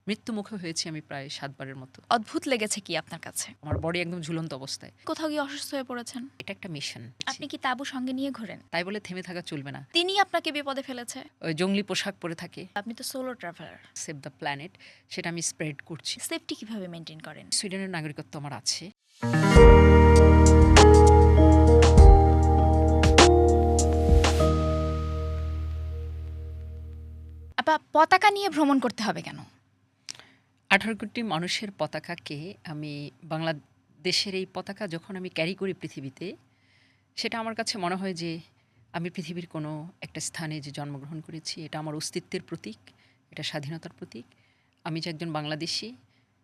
মৃত্যুমুখে হয়েছি আমি প্রায় ৭ বারের মতো। অদ্ভুত লেগেছে কি আপনার কাছে? আমার বডি একদম ঝুলন্ত অবস্থায়। কোথাও গিয়ে অসুস্থ হয়ে পড়েছেন? এটা একটা মিশন। আপনি কি তাঁবু সঙ্গে নিয়ে ঘোরেন? তাই বলে থেমে থাকা চলবে না। তিনি আপনাকে বিপদে ফেলেছে? ওই জংলি পোশাক পরে থাকে, আপনি তো solo traveller. Save the planet, সেটা আমি স্প্রেড করছি। সেফটি কিভাবে মেনটেন করেন? সুইডেনের নাগরিকত্ব আমার আছে। আপা, পতাকা নিয়ে ভ্রমণ করতে হবে কেন? ১৮ কোটি মানুষের পতাকাকে আমি বাংলাদেশের এই পতাকা যখন আমি ক্যারি করি পৃথিবীতে, সেটা আমার কাছে মনে হয় যে আমি পৃথিবীর কোনো একটা স্থানে যে জন্মগ্রহণ করেছি, এটা আমার অস্তিত্বের প্রতীক, এটা স্বাধীনতার প্রতীক। আমি যে একজন বাংলাদেশী,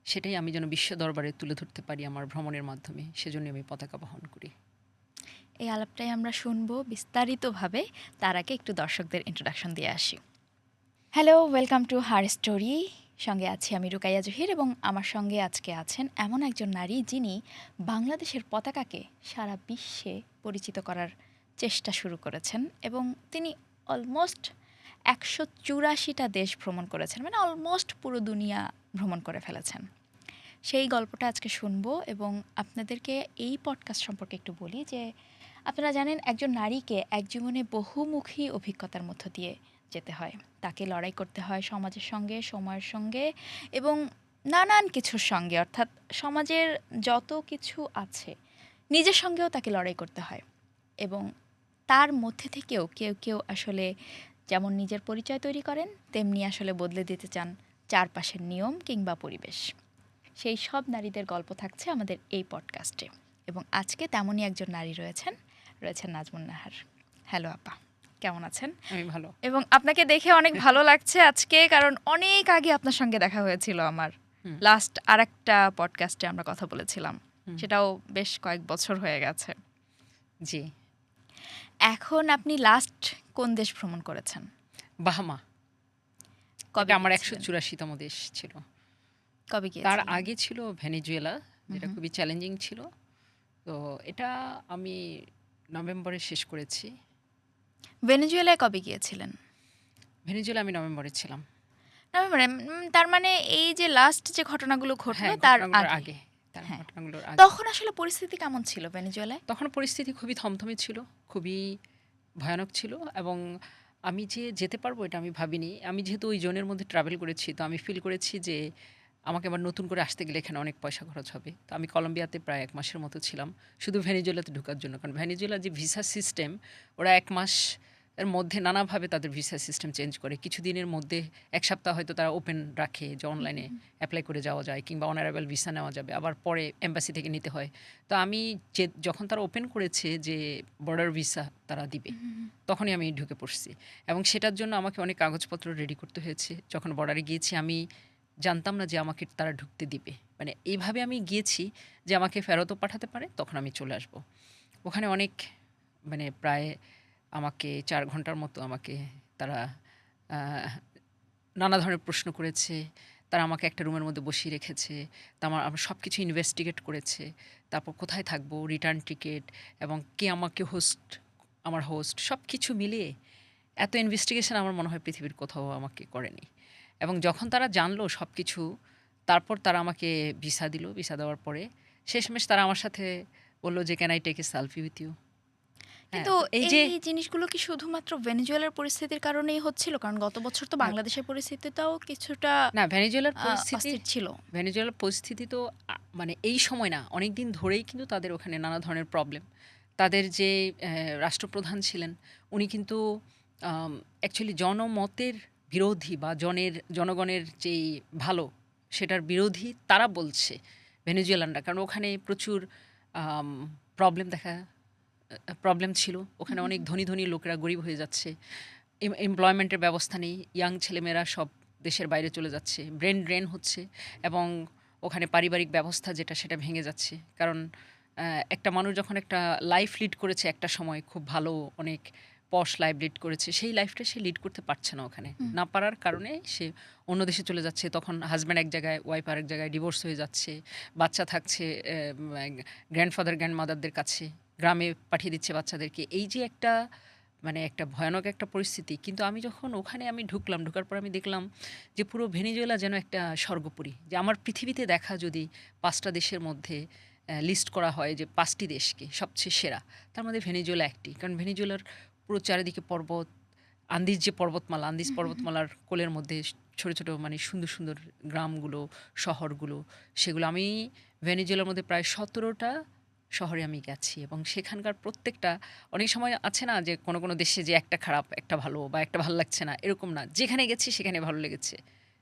সেটাই আমি যেন বিশ্ব দরবারে তুলে ধরতে পারি আমার ভ্রমণের মাধ্যমে। সেজন্য আমি পতাকা বহন করি। এই আলাপটাই আমরা শুনবো বিস্তারিতভাবে। তার আগে একটু দর্শকদের ইন্ট্রোডাকশন দিয়ে আসি। Hello, welcome to her story. সঙ্গে আছি আমি রুকাইয়া জহির এবং আমার সঙ্গে আজকে আছেন এমন একজন নারী যিনি বাংলাদেশের পতাকাকে সারা বিশ্বে পরিচিত করার চেষ্টা শুরু করেছেন এবং তিনি অলমোস্ট ১৮৪টা দেশ ভ্রমণ করেছেন, মানে অলমোস্ট পুরো দুনিয়া ভ্রমণ করে ফেলেছেন। সেই গল্পটা আজকে শুনবো এবং আপনাদেরকে এই পডকাস্ট সম্পর্কে একটু বলি যে আপনারা জানেন একজন নারীকে এক জীবনে বহুমুখী অভিজ্ঞতার মধ্য দিয়ে যেতে হয়। তাকে লড়াই করতে হয় সমাজের সঙ্গে, সময়ের সঙ্গে এবং নানান কিছুর সঙ্গে, অর্থাৎ সমাজের যত কিছু আছে নিজের সঙ্গেও তাকে লড়াই করতে হয়। এবং তার মধ্যে থেকেও কেউ কেউ আসলে যেমন নিজের পরিচয় তৈরি করেন, তেমনি আসলে বদলে দিতে চান চারপাশের নিয়ম কিংবা পরিবেশ। সেই সব নারীদের গল্প থাকছে আমাদের এই পডকাস্টে এবং আজকে তেমনই একজন নারী রয়েছেন নাজমুন নাহার। হ্যালো আপা, কেমন আছেন? আমি ভালো। এবং আপনাকে দেখে অনেক ভালো লাগছে আজকে, কারণ অনেক আগে আপনার সঙ্গে দেখা হয়েছিল আমার। লাস্ট আরেকটা পডকাস্টে আমরা কথা বলেছিলাম, সেটাও বেশ কয়েক বছর হয়ে গেছে। জি। এখন আপনি লাস্ট কোন দেশ ভ্রমণ করেছেন? বাহামা। কবে এটা আমার গিয়েছিলেন? ১৮৪তম দেশ ছিল। কবে তার গিয়েছিলেন? আগে ছিল ভেনেজুয়েলা, যেটা খুবই চ্যালেঞ্জিং ছিল। তো এটা আমি নভেম্বরে শেষ করেছি। ভেনেজুয়েলায় কবে গিয়েছিলেন? ভেনেজুয়েলা আমি নভেম্বরে ছিলাম। নভেম্বরে? তার মানে এই যে লাস্ট যে ঘটনাগুলো ঘটলো হ্যাঁ, তার ঘটনাগুলোর আগে। আগে। তার হ্যাঁ। ঘটনাগুলোর আগে। তখন আসলে পরিস্থিতি কেমন ছিল ভেনেজুয়েলায়? তখন পরিস্থিতি খুবই থমথমে ছিল, খুবই ভয়ানক ছিল এবং আমি যে যেতে পারবো এটা আমি ভাবিনি। আমি যেহেতু ওই জোনের মধ্যে ট্রাভেল করেছি, তো আমি ফিল করেছি যে আমাকে আবার নতুন করে আসতে গেলে এখানে অনেক পয়সা খরচ হবে। তো আমি কলম্বিয়াতে প্রায় ১ মাসের মতো ছিলাম, শুধু ভেনেজুয়েলাতে ঢোকার জন্য। কারণ ভেনেজুয়েলার যে ভিসা সিস্টেম, ওরা ১ মাস এর মধ্যে নানাভাবে তাদের ভিসা সিস্টেম চেঞ্জ করে। কিছুদিনের মধ্যে ১ সপ্তাহ হয়তো তারা ওপেন রাখে যে অনলাইনে অ্যাপ্লাই করে যাওয়া যায় কিংবা অনারেবল ভিসা নেওয়া যাবে। আবার পরে এম্বাসি থেকে নিতে হয়। তো আমি যখন তারা ওপেন করেছে যে বর্ডার ভিসা তারা দিবে, তখনই আমি ঢুকে পড়ছি এবং সেটার জন্য আমাকে অনেক কাগজপত্র রেডি করতে হয়েছে। যখন বর্ডারে গিয়েছি আমি জানতাম না যে আমাকে তারা ঢুকতে দিবে। মানে এইভাবে আমি গিয়েছি যে আমাকে ফেরতও পাঠাতে পারে, তখন আমি চলে আসব। ওখানে অনেক মানে প্রায় আমাকে ৪ ঘন্টার মতো আমাকে তারা নানা ধরনের প্রশ্ন করেছে। তারা আমাকে একটা রুমের মধ্যে বসিয়ে রেখেছে। তা আমার সব কিছু ইনভেস্টিগেট করেছে। তারপর কোথায় থাকবো, রিটার্ন টিকিট এবং কে আমাকে আমার হোস্ট সব কিছু মিলিয়ে এত ইনভেস্টিগেশন আমার মনে হয় পৃথিবীর কোথাও আমাকে করেনি। এবং যখন তারা জানলো সব কিছু, তারপর তারা আমাকে ভিসা দিল। ভিসা দেওয়ার পরে শেষমেশ তারা আমার সাথে বলল যে can I take a selfie with you. কিন্তু এই জিনিসগুলো কি শুধুমাত্র ভেনেজুয়েলার পরিস্থিতির কারণেই হচ্ছিল? কারণ গত বছর তো বাংলাদেশের পরিস্থিতিটাও কিছুটা না, ভেনেজুয়েলার পরিস্থিতি অস্থির ছিল। ভেনেজুয়েলার পরিস্থিতি তো মানে এই সময় না, অনেক দিন ধরেই কিন্তু তাদের ওখানে নানা ধরনের প্রবলেম। তাদের যে রাষ্ট্রপ্রধান ছিলেন, উনি কিন্তু অ্যাকচুয়ালি জনমতের বিরোধী বা জনগণের যেই ভালো, সেটার বিরোধী তারা বলছে ভেনেজুয়েলানরা। কারণ ওখানে প্রচুর প্রবলেম ছিল। ওখানে অনেক ধনী ধনী লোকেরা গরিব হয়ে যাচ্ছে। এমপ্লয়মেন্টের ব্যবস্থা নেই। ইয়াং ছেলেমেয়েরা সব দেশের বাইরে চলে যাচ্ছে, ব্রেন ড্রেন হচ্ছে এবং ওখানে পারিবারিক ব্যবস্থা যেটা সেটা ভেঙে যাচ্ছে। কারণ একটা মানুষ যখন একটা লাইফ লিড করেছে, একটা সময় খুব ভালো অনেক পশ লাইফ লিড করেছে, সেই লাইফটা সে লিড করতে পারছে না ওখানে। না পারার কারণে সে অন্য দেশে চলে যাচ্ছে। তখন হাজব্যান্ড এক জায়গায়, ওয়াইফ আরেক জায়গায়, ডিভোর্স হয়ে যাচ্ছে, বাচ্চা থাকছে গ্র্যান্ডফাদার গ্র্যান্ডমাদারদের কাছে, গ্রামে পাঠিয়ে দিচ্ছে বাচ্চাদেরকে। এই যে একটা মানে একটা ভয়ানক একটা পরিস্থিতি। কিন্তু আমি যখন ওখানে আমি ঢুকলাম, ঢোকার পর আমি দেখলাম যে পুরো ভেনেজুয়েলা যেন একটা স্বর্গপুরী। যে আমার পৃথিবীতে দেখা যদি ৫ টা দেশের মধ্যে লিস্ট করা হয় যে ৫ টি দেশকে সবচেয়ে সেরা, তার মধ্যে ভেনেজুয়েলা একটি। কারণ ভেনেজুয়েলার পুরো চারিদিকে পর্বত, আন্দিজ যে পর্বতমালা, আন্দিজ পর্বতমালার কোলের মধ্যে ছোট, ছোট মানে সুন্দর, সুন্দর গ্রামগুলো, শহরগুলো, সেগুলো আমি ভেনেজুয়েলার মধ্যে প্রায় ১৭ টা শহরে আমি গেছি এবং সেখানকার প্রত্যেকটা, অনেক সময় আছে না যে কোনো, কোনো দেশে যে একটা খারাপ, একটা ভালো বা একটা ভাল লাগছে না, এরকম না। যেখানে গেছি সেখানে ভালো লেগেছে।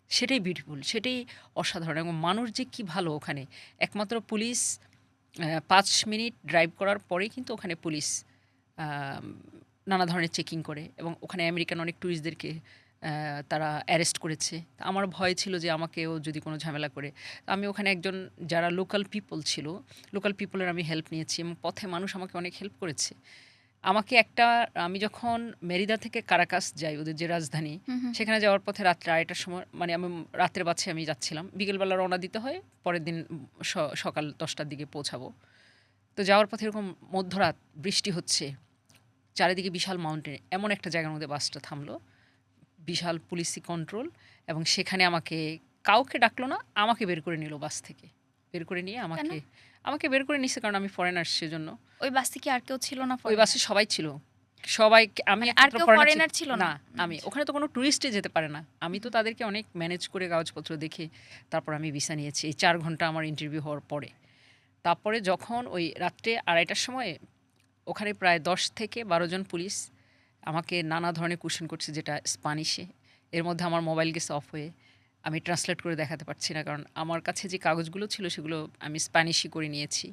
সেটাই বিউটিফুল, সেটাই অসাধারণ এবং মানুষ যে কি ভালো ওখানে। একমাত্র পুলিশ ৫ মিনিট ড্রাইভ করার পরেই কিন্তু ওখানে পুলিশ আম নানা ধরনের চেকিং করে এবং ওখানে আমেরিকান অনেক টুরিস্টদেরকে তারা অ্যারেস্ট করেছে। তা আমার ভয় ছিল যে আমাকেও যদি কোনো ঝামেলা করে। তো আমি ওখানে একজন যারা লোকাল পিপল ছিল, লোকাল পিপলের আমি হেল্প নিয়েছি এবং পথে মানুষ আমাকে অনেক হেল্প করেছে। আমাকে একটা, আমি যখন মেরিদা থেকে কারাকাস যাই, ওদের যে রাজধানী, হুম, হুম। সেখানে যাওয়ার পথে রাত্রে ২:৩০ সময়, মানে আমি রাতের বাসে আমি যাচ্ছিলাম। বিকেলবেলা রওনা দিতে হয়। পরের দিন সকাল ১০টার দিকে পৌঁছাবো। তো যাওয়ার পথে এরকম মধ্যরাত, বৃষ্টি হচ্ছে, চারিদিকে বিশাল মাউন্টেন, এমন একটা জায়গার মধ্যে বাসটা থামলো, বিশাল পুলিশি কন্ট্রোল, এবং সেখানে আমাকে কাউকে ডাকলো না, আমাকে বের করে নিল বাস থেকে। বের করে নিয়ে কেন? আমাকে বের করে নিছে কারণ আমি ফরেনার সেজন্য। ওই বাসে কি আর কেউ ছিল না ওই বাসে ফরেনার? সবাই ছিল। সবাই, আমি মানে আর একমাত্র কেউ ফরেনার ফরেনার ছিল না? না, আমি ওখানে তো কোনো টুরিস্টই যেতে পারে না। আমি তো তাদেরকে অনেক ম্যানেজ করে কাগজপত্র দেখে তারপর আমি ভিসা নিয়েছি। এই ৪ ঘন্টা আমার ইন্টারভিউ হওয়ার পরে। তারপরে যখন ওই রাত্রে ২:৩০টার সময় ওখানে প্রায় ১০ থেকে ১২ জন পুলিশ আমাকে নানা ধরনের কোয়েশ্চেন করছে, যেটা স্প্যানিশে। এর মধ্যে আমার মোবাইল গেছে অফ হয়ে। আমি ট্রান্সলেট করে দেখাতে পারছি না কারণ আমার কাছে যে কাগজগুলো ছিল সেগুলো আমি স্প্যানিশই করে নিয়েছি।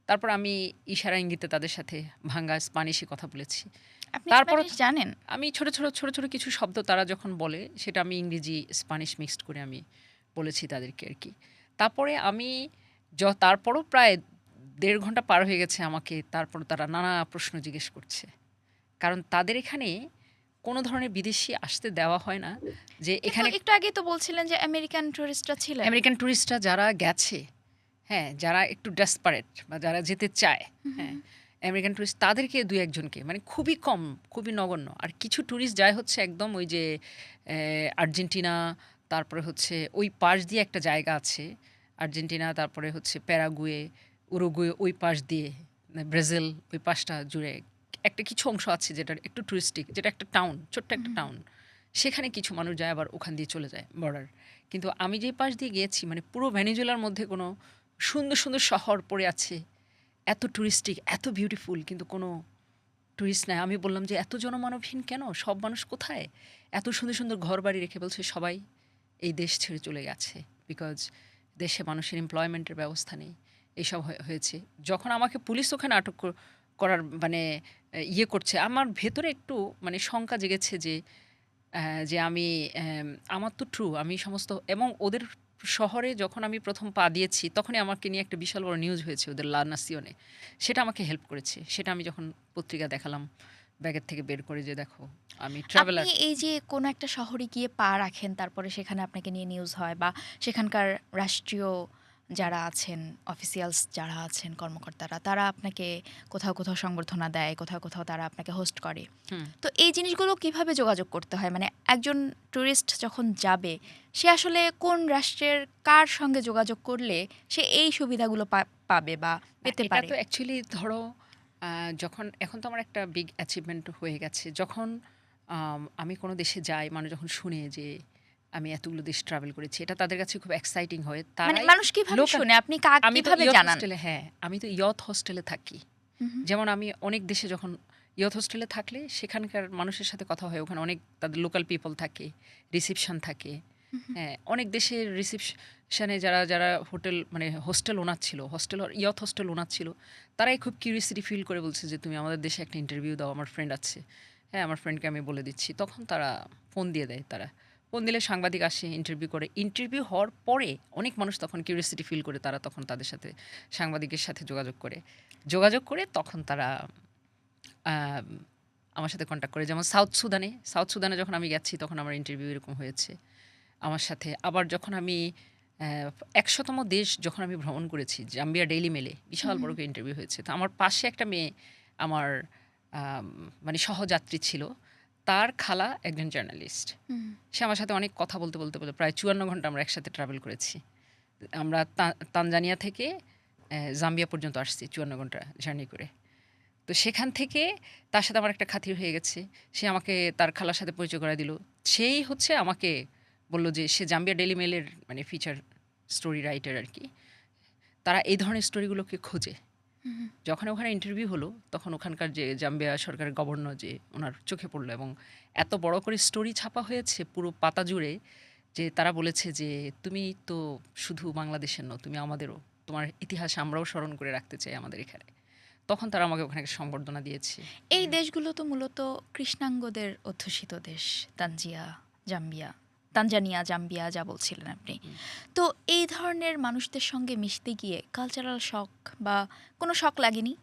তারপর আমি ইশারা ইঙ্গিতে তাদের সাথে ভাঙা স্প্যানিশে কথা বলেছি। আপনি তারপরও স্প্যানিশ জানেন? আমি ছোট ছোট কিছু শব্দ তারা যখন বলে সেটা আমি ইংরেজি স্প্যানিশ মিক্সড করে আমি বলেছি তাদেরকে আর কি। তারপরে আমি তারপরও প্রায় ১.৫ ঘন্টা পার হয়ে গেছে আমাকে, তারপর তারা নানা প্রশ্ন জিজ্ঞেস করছে। কারণ তাদের এখানে কোনো ধরনের বিদেশি আসতে দেওয়া হয় না। যে কিন্তু এখানে একটু আগেই তো বলছিলেন যে আমেরিকান টুরিস্টরা ছিলেন। আমেরিকান টুরিস্টরা যারা গেছে, হ্যাঁ, যারা একটু ডেসপারেট বা যারা যেতে চায়, হুম, হুম, হ্যাঁ, আমেরিকান টুরিস্ট তাদেরকে ২-১ জনকে, মানে খুবই কম, খুবই নগণ্য। আর কিছু টুরিস্ট যায় হচ্ছে একদম ওই যে আর্জেন্টিনা, তারপরে হচ্ছে ওই পাশ দিয়ে একটা জায়গা আছে, আর্জেন্টিনা, তারপরে হচ্ছে প্যারাগুয়ে, উরুগুয়ে, ওই পাশ দিয়ে ব্রাজিল, ওই পাশটা জুড়ে একটা কিছু অংশ আছে যেটা একটু টুরিস্টিক, যেটা একটা টাউন, ছোট্ট একটা টাউন। সেখানে কিছু মানুষ যায় আবার ওখান দিয়ে চলে যায় বর্ডার। কিন্তু আমি যে পাশ দিয়ে গিয়েছি মানে পুরো ভেনেজুয়েলার মধ্যে কোনো সুন্দর সুন্দর শহর পড়ে আছে, এত টুরিস্টিক, এত বিউটিফুল, কিন্তু কোনো টুরিস্ট নাই। আমি বললাম যে এত জনমানবহীন কেন, সব মানুষ কোথায়? এত সুন্দর সুন্দর ঘর বাড়ি রেখে বলছে সবাই এই দেশ ছেড়ে চলে গেছে, বিকজ দেশে মানুষের এমপ্লয়মেন্টের ব্যবস্থা নেই। এইসব হয়েছে। যখন আমাকে পুলিশ ওখানে আটক করার মানে ইয়ে করছে, আমার ভেতরে একটু মানে শঙ্কা জেগেছে যে যে আমি আমার তো ট্রু, আমি সমস্ত, এবং ওদের শহরে যখন আমি প্রথম পা দিয়েছি তখনই আমাকে নিয়ে একটা বিশাল বড় নিউজ হয়েছে ওদের লা নাসিওনে। সেটা আমাকে হেল্প করেছে। সেটা আমি যখন পত্রিকা দেখালাম ব্যাগের থেকে বের করে, যে দেখো আমি আপনি ট্রাভেলার। এই যে কোনো একটা শহরে গিয়ে পা রাখেন, তারপরে সেখানে আপনাকে নিয়ে নিউজ হয় বা সেখানকার রাষ্ট্রীয় যারা আছেন, অফিসিয়ালস যারা আছেন, কর্মকর্তারা, তারা আপনাকে কোথাও, কোথাও সংবর্ধনা দেয়, কোথাও, কোথাও তারা আপনাকে হোস্ট করে। হুম। তো এই জিনিসগুলো কিভাবে যোগাযোগ করতে হয়? মানে একজন টুরিস্ট যখন যাবে, সে আসলে কোন রাষ্ট্রের কার সঙ্গে যোগাযোগ করলে সে এই সুবিধাগুলো পাবে বা না, পেতে এটা পারে? তো অ্যাকচুয়ালি ধরো যখন এখন তো আমার একটা বিগ অ্যাচিভমেন্ট হয়ে গেছে। যখন আমি কোনো দেশে যাই, মানুষ যখন শুনে যে আমি এতগুলো দেশ ট্রাভেল করেছি, এটা তাদের কাছে খুব এক্সাইটিং হয়। মানে তারাই মানুষ কিভাবে লোকাল, শুনে? আপনি আমি তো কিভাবে ইয়থ জানান? হোস্টেলে, হ্যাঁ, আমি তো ইয়থ হোস্টেলে থাকি। হুম, হুম, যেমন আমি অনেক দেশে যখন ইয়থ হোস্টেলে থাকলে সেখানকার মানুষের সাথে কথা হয়, ওখানে অনেক তাদের লোকাল পিপল থাকে, রিসিপশন থাকে। হুম, হুম। হ্যাঁ, অনেক দেশের রিসিপশনে যারা যারা হোটেল মানে হোস্টেল ওনার ছিল, হোস্টেল ইয়থ হোস্টেল ওনার ছিল, তারাই খুব কিউরিয়াসিটি ফিল করে বলছে যে তুমি আমাদের দেশে একটা ইন্টারভিউ দাও, আমার ফ্রেন্ড আছে। হ্যাঁ, আমার ফ্রেন্ডকে আমি বলে দিচ্ছি। তখন তারা ফোন দিয়ে দেয়। তারা ফোন দিলে সাংবাদিক আসে, ইন্টারভিউ করে। ইন্টারভিউ হওয়ার পরে অনেক মানুষ তখন কিউরিয়াসিটি ফিল করে, তারা তখন তাদের সাথে সাংবাদিকের সাথে যোগাযোগ করে তখন তারা আম আমার সাথে কনট্যাক্ট করে। যেমন সাউথ সুদানে যখন আমি গেছি তখন আমার ইন্টারভিউ এরকম হয়েছে আমার সাথে। আবার যখন আমি ১০০তম দেশ যখন আমি ভ্রমণ করেছি, জাম্বিয়া ডেইলি মেলে বিশাল বড় করে ইন্টারভিউ হয়েছে। তো আমার পাশে একটা মেয়ে আমার আম মানে সহযাত্রী ছিল। তার খালা একজন জার্নালিস্ট। হুম। সে আমার সাথে অনেক কথা বলতে প্রায় ৫৪ ঘন্টা আমরা একসাথে ট্রাভেল করেছি। আমরা তানজানিয়া থেকে জাম্বিয়া পর্যন্ত আসছি ৫৪ ঘন্টা জার্নি করে। তো সেখান থেকে তার সাথে আমার একটা খাতির হয়ে গেছে। সে আমাকে তার খালার সাথে পরিচয় করায় দিল। সেই হচ্ছে আমাকে বলল যে সে জাম্বিয়া ডেইলি মেইলের মানে ফিচার স্টোরি রাইটার আরকি। তারা এই ধরনের স্টোরিগুলোকে খোঁজে। যখন ওখানে ইন্টারভিউ হলো, তখন ওখানকার যে জাম্বিয়া সরকারের গভর্নর যে উনার চোখে পড়ল এবং এত বড় করে স্টোরি ছাপা হয়েছে পুরো পাতা জুড়ে যে তারা বলেছে যে, "তুমি তো শুধু বাংলাদেশের নও, তুমি আমাদেরও। তোমার ইতিহাস আমরাও স্মরণ করে রাখতে চাই আমাদের এখানে।" তখন তারা আমাকে ওখানে একটা সংবর্ধনা দিয়েছে। এই দেশগুলো তো মূলত কৃষ্ণাঙ্গদের অধ্যুষিত দেশ। জাম্বিয়া তানজানিয়া, জাম্বিয়া যা বলছিলেন আপনি। হুম। তো এই ধরনের মানুষদের সঙ্গে মিশতে গিয়ে কালচারাল শক বা কোনো শক লাগেনি?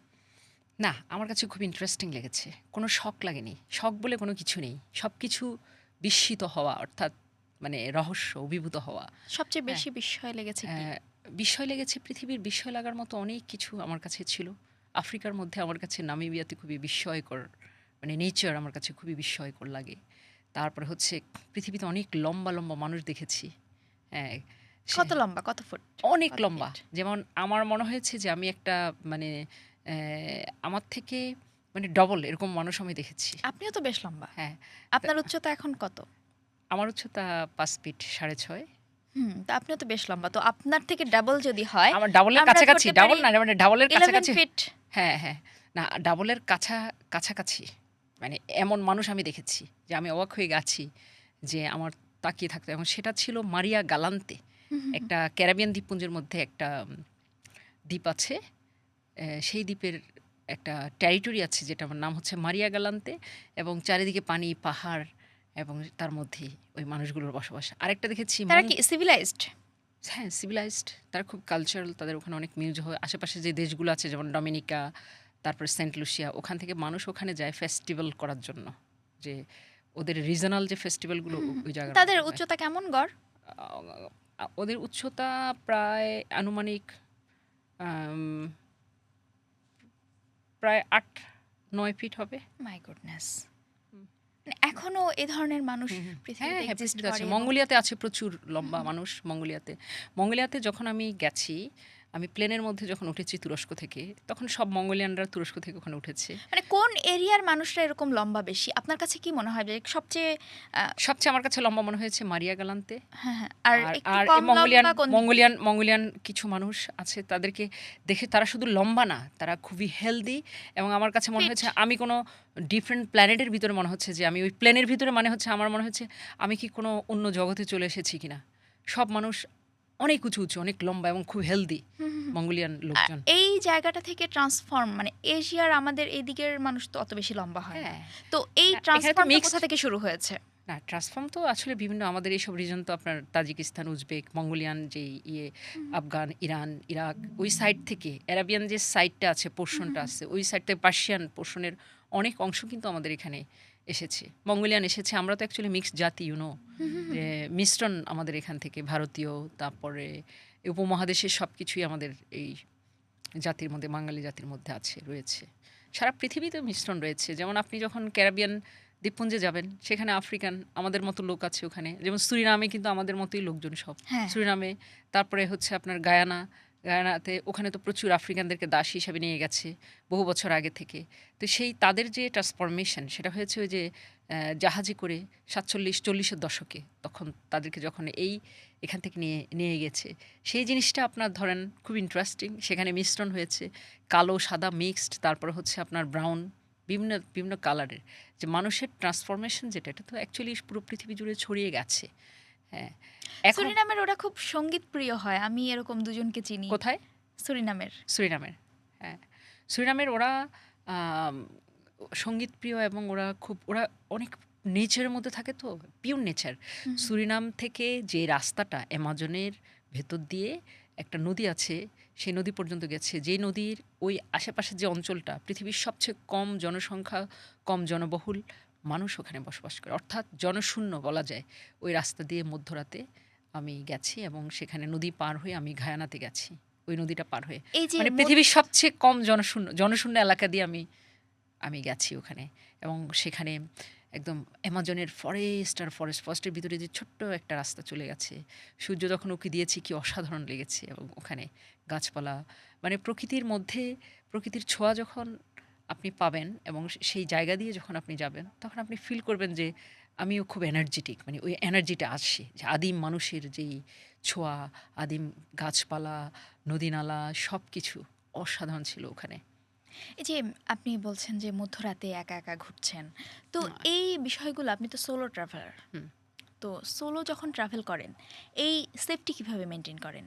না, আমার কাছে খুব ইন্টারেস্টিং লেগেছে। কোনো শক লাগেনি। শক বলে কোনো কিছু নেই। সবকিছু বিস্মিত হওয়া অর্থাৎ মানে রহস্য, অভিভূত হওয়া। সবচেয়ে হ্যাঁ, বেশি বিস্ময় লেগেছে কি? বিস্ময় লেগেছে পৃথিবীর বিস্ময় লাগার মতো অনেক কিছু আমার কাছে ছিল। আফ্রিকার মধ্যে আমার কাছে নামিবিয়াতে খুবই বিস্ময়কর মানে নেচার আমার কাছে খুবই বিস্ময়কর লাগে। তারপরে হচ্ছে পৃথিবীতে অনেক লম্বা মানুষ দেখেছি। হ্যাঁ, সে কত লম্বা? কত ফুট? অনেক কত লম্বা। ফিট? যেমন আমার মনে হয়েছে যে আমি একটা মানে আমার থেকে মানে ডবল এরকম মানুষ আমি দেখেছি। আপনিও তো বেশ লম্বা। হ্যাঁ, তা আপনার উচ্চতা এখন কত? আমার উচ্চতা ৫ ফিট ৬.৫। হুম, তো আপনিও তো বেশ লম্বা। তো আপনার থেকে ডাবল যদি হয়, আমার ডাবলের আমরা কাছাকাছি। ধরতে পারি ডাবল না মানে ডাবলের 11 কাছাকাছি। ফিট। হ্যাঁ। না ডাবলের কাছাকাছি। মানে এমন মানুষ আমি দেখেছি যে আমি অবাক হয়ে গেছি যে আমার তাকিয়ে থাকতে এবং সেটা ছিল মারিয়া গালান্তে। একটা ক্যারিবিয়ান দ্বীপপুঞ্জের মধ্যে একটা দ্বীপ আছে। সেই দ্বীপের একটা টেরিটরি আছে যেটার নাম হচ্ছে মারিয়া গালান্তে এবং চারিদিকে পানি, পাহাড় এবং তার মধ্যেই ওই মানুষগুলোর বসবাস। আরেকটা দেখেছি তারা কি সিভিলাইজড? হ্যাঁ, সিভিলাইজড। তারা খুব কালচারাল। তাদের ওখানে অনেক মিউজ হয়। আশেপাশে যে দেশগুলো আছে যেমন ডমিনিকা, তারপরে সেন্ট লুসিয়া, ওখান থেকে মানুষ ওখানে যায় ফেস্টিভ্যাল করার জন্য। যে ওদের রিজনাল যে ফেস্টিভ্যালগুলো ওই জায়গার তাদের মধ্যে হয়। উচ্চতা কেমন গড়? ওদের উচ্চতা প্রায় আনুমানিক আম প্রায় ৮-৯ ফিট হবে। My goodness! হুম। মানে এখনো এ ধরনের মানুষ হুম। পৃথিবীতে হ্যাঁ, এক্সিস্ট পৃথিবীতে আছে। করে এবং মঙ্গোলিয়াতে আছে প্রচুর লম্বা মানুষ মঙ্গোলিয়াতে। মঙ্গোলিয়াতে যখন আমি গেছি, আমি প্লেনের মধ্যে যখন উঠেছি তুরস্ক থেকে, তখন সব মঙ্গোলিয়ানরা তুরস্ক থেকে ওখানে উঠেছে। মানে কোন এরিয়ার মানুষরা এরকম লম্বা বেশি? আপনার কাছে কি মনে হয় যে সবচেয়ে আ সবচেয়ে আমার কাছে লম্বা মনে হয়েছে মারিয়া গালান্তে। হ্যাঁ। আর আর একটু আর এ কম মঙ্গোলিয়ান লম্বা কোন দিকে? মঙ্গোলিয়ান মঙ্গোলিয়ান কিছু মানুষ আছে তাদেরকে দেখে তারা শুধু লম্বা না, তারা খুবই হেলদি এবং আমার কাছে মনে ফিট? হয়েছে আমি কোনো ডিফারেন্ট প্ল্যানেটের ভিতরে মনে হচ্ছে যে আমি ওই প্লেনের ভিতরে মানে হচ্ছে আমার মনে হচ্ছে আমি কি কোনো অন্য জগতে চলে এসেছি কিনা। সব মানুষ অনেক উঁচু, অনেক লম্বা এবং খুব হেলদি মঙ্গোলিয়ান লোকজন। এই জায়গাটা থেকে ট্রান্সফর্ম মানে এশিয়ার আমাদের এদিকের মানুষ তো অত বেশি লম্বা হয় না। হ্যাঁ, তো এই এখানে তো ট্রান্সফর্মটা মিক্সড। কোথা থেকে শুরু হয়েছে? না ট্রান্সফর্ম তো আসলে বিভিন্ন আমাদের এইসব রিজন তো আপনার তাজিকিস্তান, উজবেক, মঙ্গোলিয়ান যে আফগান, ইরান, ইরাক ওই সাইড থেকে অ্যারাবিয়ান যে সাইডটা আছে পোর্শনটা আছে ওই সাইড থেকে পার্সিয়ান পোর্শনের অনেক অংশ কিন্তু আমাদের এখানে এসেছে। মঙ্গোলিয়ান এসেছে। আমরা তো অ্যাকচুয়ালি মিক্সড জাতি যে মিশ্রণ আমাদের এখান থেকে ভারতীয় তারপরে এই উপমহাদেশের সব কিছুই আমাদের এই জাতির মধ্যে বাঙালি জাতির মধ্যে রয়েছে। সারা পৃথিবীতে মিশ্রণ রয়েছে। যেমন আপনি যখন ক্যারিবিয়ান দ্বীপপুঞ্জে যাবেন সেখানে আফ্রিকান আমাদের মতো লোক আছে ওখানে। যেমন সুরিনামে কিন্তু আমাদের মতোই লোকজন সব। হ্যাঁ। সুরিনামে তারপরে হচ্ছে আপনার গায়ানাতে ওখানে তো প্রচুর আফ্রিকানদেরকে দাস হিসাবে নিয়ে গেছে বহু বছর আগে থেকে। তো সেই তাদের যে ট্রান্সফরমেশন সেটা হয়েছে ওই যে জাহাজে করে ৪৭-৪০-এর দশকে তখন তাদেরকে যখন এখান থেকে নিয়ে গেছে সেই জিনিসটা আপনার ধরেন খুব ইন্টারেস্টিং। সেখানে মিশ্রণ হয়েছে কালো সাদা মিক্সড তারপর হচ্ছে আপনার ব্রাউন বিভিন্ন কালারের যে মানুষের ট্রান্সফরমেশন যেটা এটা তো অ্যাকচুয়ালি পুরো পৃথিবী জুড়ে ছড়িয়ে গেছে। হ্যাঁ, এখন সুরিনামের ওরা খুব সঙ্গীত প্রিয় হয়। আমি এরকম দুজনকে চিনি। কোথায়? সুরিনামের। সুরিনামের। হ্যাঁ, সুরিনামের ওরা আম সঙ্গীতপ্রিয় এবং ওরা অনেক নেচারের মধ্যে থাকে তো, পিওর নেচার। সুরিনাম থেকে যে রাস্তাটা অ্যামাজনের ভেতর দিয়ে একটা নদী আছে, সেই নদী পর্যন্ত গেছে। যেই নদীর ওই আশেপাশের যে অঞ্চলটা পৃথিবীর সবচেয়ে কম জনসংখ্যা, কম জনবহুল মানুষ ওখানে বসবাস করে। অর্থাৎ জনশূন্য বলা যায়। ওই রাস্তা দিয়ে মধ্যরাতে আমি গেছি এবং সেখানে নদী পার হয়ে আমি গায়ানাতে গেছি। ওই নদীটা পার হয়ে। এই যে মানে পৃথিবীর সবচেয়ে কম জনশূন্য এলাকা দিয়ে আমি আমি গেছি ওখানে এবং সেখানে একদম অ্যামাজনের ফরেস্ট আর ফরেস্টের ভিতরে যে ছোট্ট একটা রাস্তা চলে গেছে। সূর্য যখন উঁকি দিয়েছি কি অসাধারণ লেগেছে এবং ওখানে গাছপালা মানে প্রকৃতির মধ্যে প্রকৃতির ছোঁয়া যখন আপনি পাবেন এবং সেই জায়গা দিয়ে যখন আপনি যাবেন তখন আপনি ফিল করবেন যে আমিও খুব এনার্জেটিক মানে ওই এনার্জিটা আসে যে আদিম মানুষের যেই ছোঁয়া, আদিম গাছপালা, নদী-নালা সবকিছু অসাধারণ ছিল ওখানে। এই যে আপনি বলছেন যে মধ্যরাতে একা, একা ঘুরছেন। তো আ এই বিষয়গুলো আপনি তো সোলো ট্রাভেলার। হুম। তো সোলো যখন ট্রাভেল করেন, এই সেফটি কিভাবে মেইনটেইন করেন?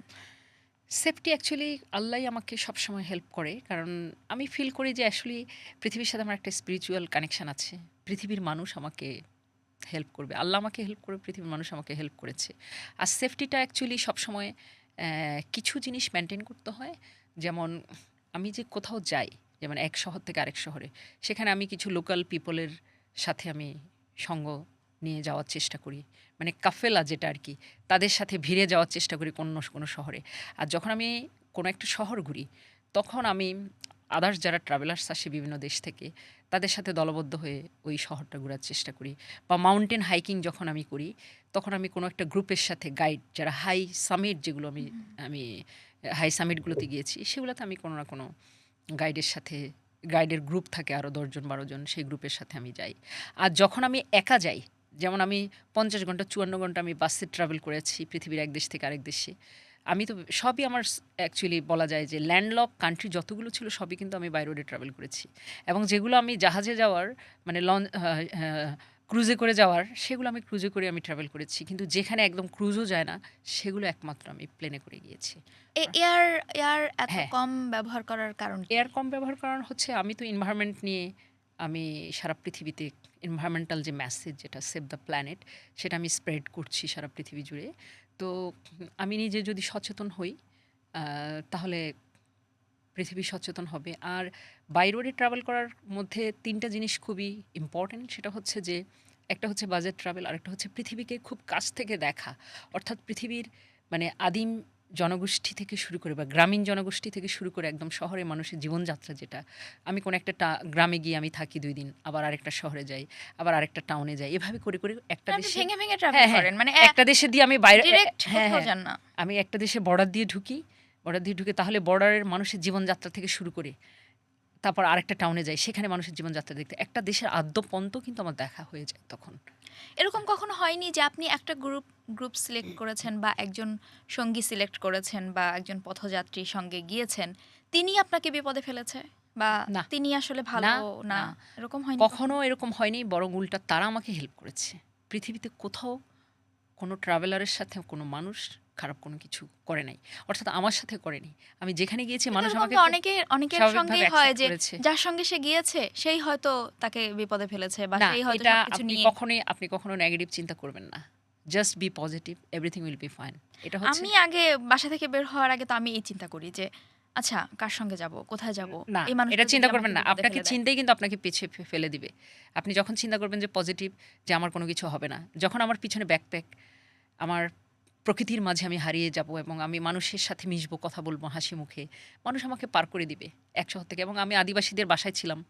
সেফটি অ্যাকচুয়ালি আল্লাহই আমাকে সবসময় হেল্প করে। কারণ আমি ফিল করি যে আসলে পৃথিবীর সাথে আমার একটা স্পিরিচুয়াল কানেকশন আছে। পৃথিবীর মানুষ আমাকে হেল্প করবে। আল্লাহ আমাকে হেল্প করবে, পৃথিবীর মানুষ আমাকে হেল্প করেছে। আর সেফটিটা অ্যাকচুয়ালি সবসময় কিছু জিনিস মেইনটেইন করতে হয়। যেমন আমি যে কোথাও যাই, যেমন এক শহর থেকে আরেক শহরে, সেখানে আমি কিছু লোকাল পিপলের সাথে আমি সঙ্গ নিয়ে যাওয়ার চেষ্টা করি। মানে কাফেলা যেটা আরকি, তাদের সাথে ভিড়ে যাওয়ার চেষ্টা করি কোনো শহরে। আর যখন আমি কোনো একটা শহর ঘুরি, তখন আমি আদার্স যারা ট্রাভেলার্স আসে বিভিন্ন দেশ থেকে, তাদের সাথে দলবদ্ধ হয়ে ওই শহরটা ঘোরার চেষ্টা করি। বা মাউন্টেন হাইকিং যখন আমি করি, তখন আমি কোনো একটা গ্রুপের সাথে গাইড যারা হাই সামিট যেগুলো আমি হাই সামিটগুলোতে গিয়েছি, সেগুলোতে আমি কোনো না কোনো গাইডের সাথে গাইডের গ্রুপ থাকে আরও ১০ জন ১২ জন, সেই গ্রুপের সাথে আমি যাই। আর যখন আমি একা যাই, যেমন আমি ৫০ ঘন্টা ৫৪ ঘন্টা আমি বাসে ট্রাভেল করেছি পৃথিবীর এক দেশ থেকে আরেক দেশে। আমি তো সবই আমার অ্যাকচুয়ালি বলা যায় যে ল্যান্ডলক কান্ট্রি যতগুলো ছিল সবই কিন্তু আমি বাই রোডে ট্রাভেল করেছি। এবং যেগুলো আমি জাহাজে যাওয়ার মানে ক্রুজে করে যাওয়ার, সেগুলো আমি ক্রুজে করে আমি ট্রাভেল করেছি। কিন্তু যেখানে একদম ক্রুজও যায় না, সেগুলো একমাত্র আমি প্লেনে করে গিয়েছি। আ এয়ার এয়ার এত হ্যাঁ। কম ব্যবহার করার কারণ কি? এয়ার কম ব্যবহার করার হচ্ছে আমি তো এনভায়রনমেন্ট নিয়ে আমি সারা পৃথিবীতে এনভায়রনমেন্টাল যে মেসেজ যেটা সেভ দ্য প্ল্যানেট সেটা আমি স্প্রেড করছি সারা পৃথিবী জুড়ে। তো আমি নিজে যদি সচেতন হই তাহলে পৃথিবী সচেতন হবে। আর বাই রোডে ট্রাভেল করার মধ্যে ৩ টা জিনিস খুবই ইম্পোর্টেন্ট। সেটা হচ্ছে যে একটা হচ্ছে বাজেট ট্রাভেল, আরেকটা হচ্ছে পৃথিবীকে খুব কাছ থেকে দেখা। অর্থাৎ পৃথিবীর মানে আদিম জনগোষ্ঠী থেকে শুরু করে বা গ্রামীণ জনগোষ্ঠী থেকে শুরু করে একদম শহরের মানুষের জীবনযাত্রা যেটা। আমি কোনো একটা গ্রামে গিয়ে আমি থাকি ২ দিন, আবার আরেকটা শহরে যাই, আবার আরেকটা টাউনে যাই। এভাবে করে একটা মানে আপনি দেশে ভেঙে, ভেঙে ট্রাভেল হ্যাঁ, হ্যাঁ। করেন। মানে একটা দেশে দিয়ে আমি বাইরে ডিরেক্ট হ্যাঁ, কোথাও হ্যাঁ। যান না। আমি একটা দেশে বর্ডার দিয়ে ঢুকি। বর্ডার দিয়ে ঢুকে তাহলে বর্ডারের মানুষের জীবনযাত্রা থেকে শুরু করে তারপর আরেকটা টাউনে যাই। সেখানে মানুষের জীবনযাত্রা দেখতে। একটা দেশের আদ্যোপন্ত কিন্তু আমার দেখা হয়ে যায় তখন। এরকম কখনো হয়নি যে আপনি একটা গ্রুপ সিলেক্ট করেছেন বা একজন সঙ্গী সিলেক্ট করেছেন বা একজন পথযাত্রীর সঙ্গে গিয়েছেন, তিনি আপনাকে বিপদে ফেলেছে? বা না, তিনি আসলে না, ভালো না, না। এরকম হয়নি কখনো কখনো? এরকম হয়নি। বরং উল্টা তারা আমাকে হেল্প করেছে। পৃথিবীতে কোথাও কোনো ট্রাভেলারের সাথে কোনো মানুষ খারাপ কোনো কিছু করে নাই। অর্থাৎ আমার সাথে করেনি। আমি যেখানে গিয়েছি কিন্তু মানুষ এরকম আমাকে তো খুব অনেকের স্বাভাবিকভাবে সঙ্গেই হয় অ্যাকসেপ্ট যে করেছে। যার সঙ্গে সে গিয়েছে সেই হয়তো তাকে বিপদে ফেলেছে বা না, সেই হয়তো এটা সবকিছু নিয়ে আপনি কখনো নেগেটিভ চিন্তা করবেন না। Just be positive, everything will be fine. এটা হচ্ছে আমি আগে বাসা থেকে বের হওয়ার আগে তো আমি এই চিন্তা করি যে আচ্ছা কার সঙ্গে যাব, কোথায় যাব? না, এই এটা মানুষটা যদি চিন্তা আমাকে করবেন না। বিপদে আপনাকে ফেলে দেয়। চিন্তাই কিন্তু আপনাকে পিছিয়ে ফেলে দিবে। আপনি যখন চিন্তা করবেন যে পজিটিভ, যে আমার কোনো কিছু হবে না। যখন আমার পিছনে ব্যাকপ্যাক, আমার প্রকৃতির মাঝে আমি হারিয়ে যাব এবং আমি মানুষের সাথে মিশবো, কথা বলবো হাসি মুখে। মানুষ আমাকে পার করে দিবে এক শহর থেকে এবং আমি আদিবাসীদের বাসায় ছিলাম।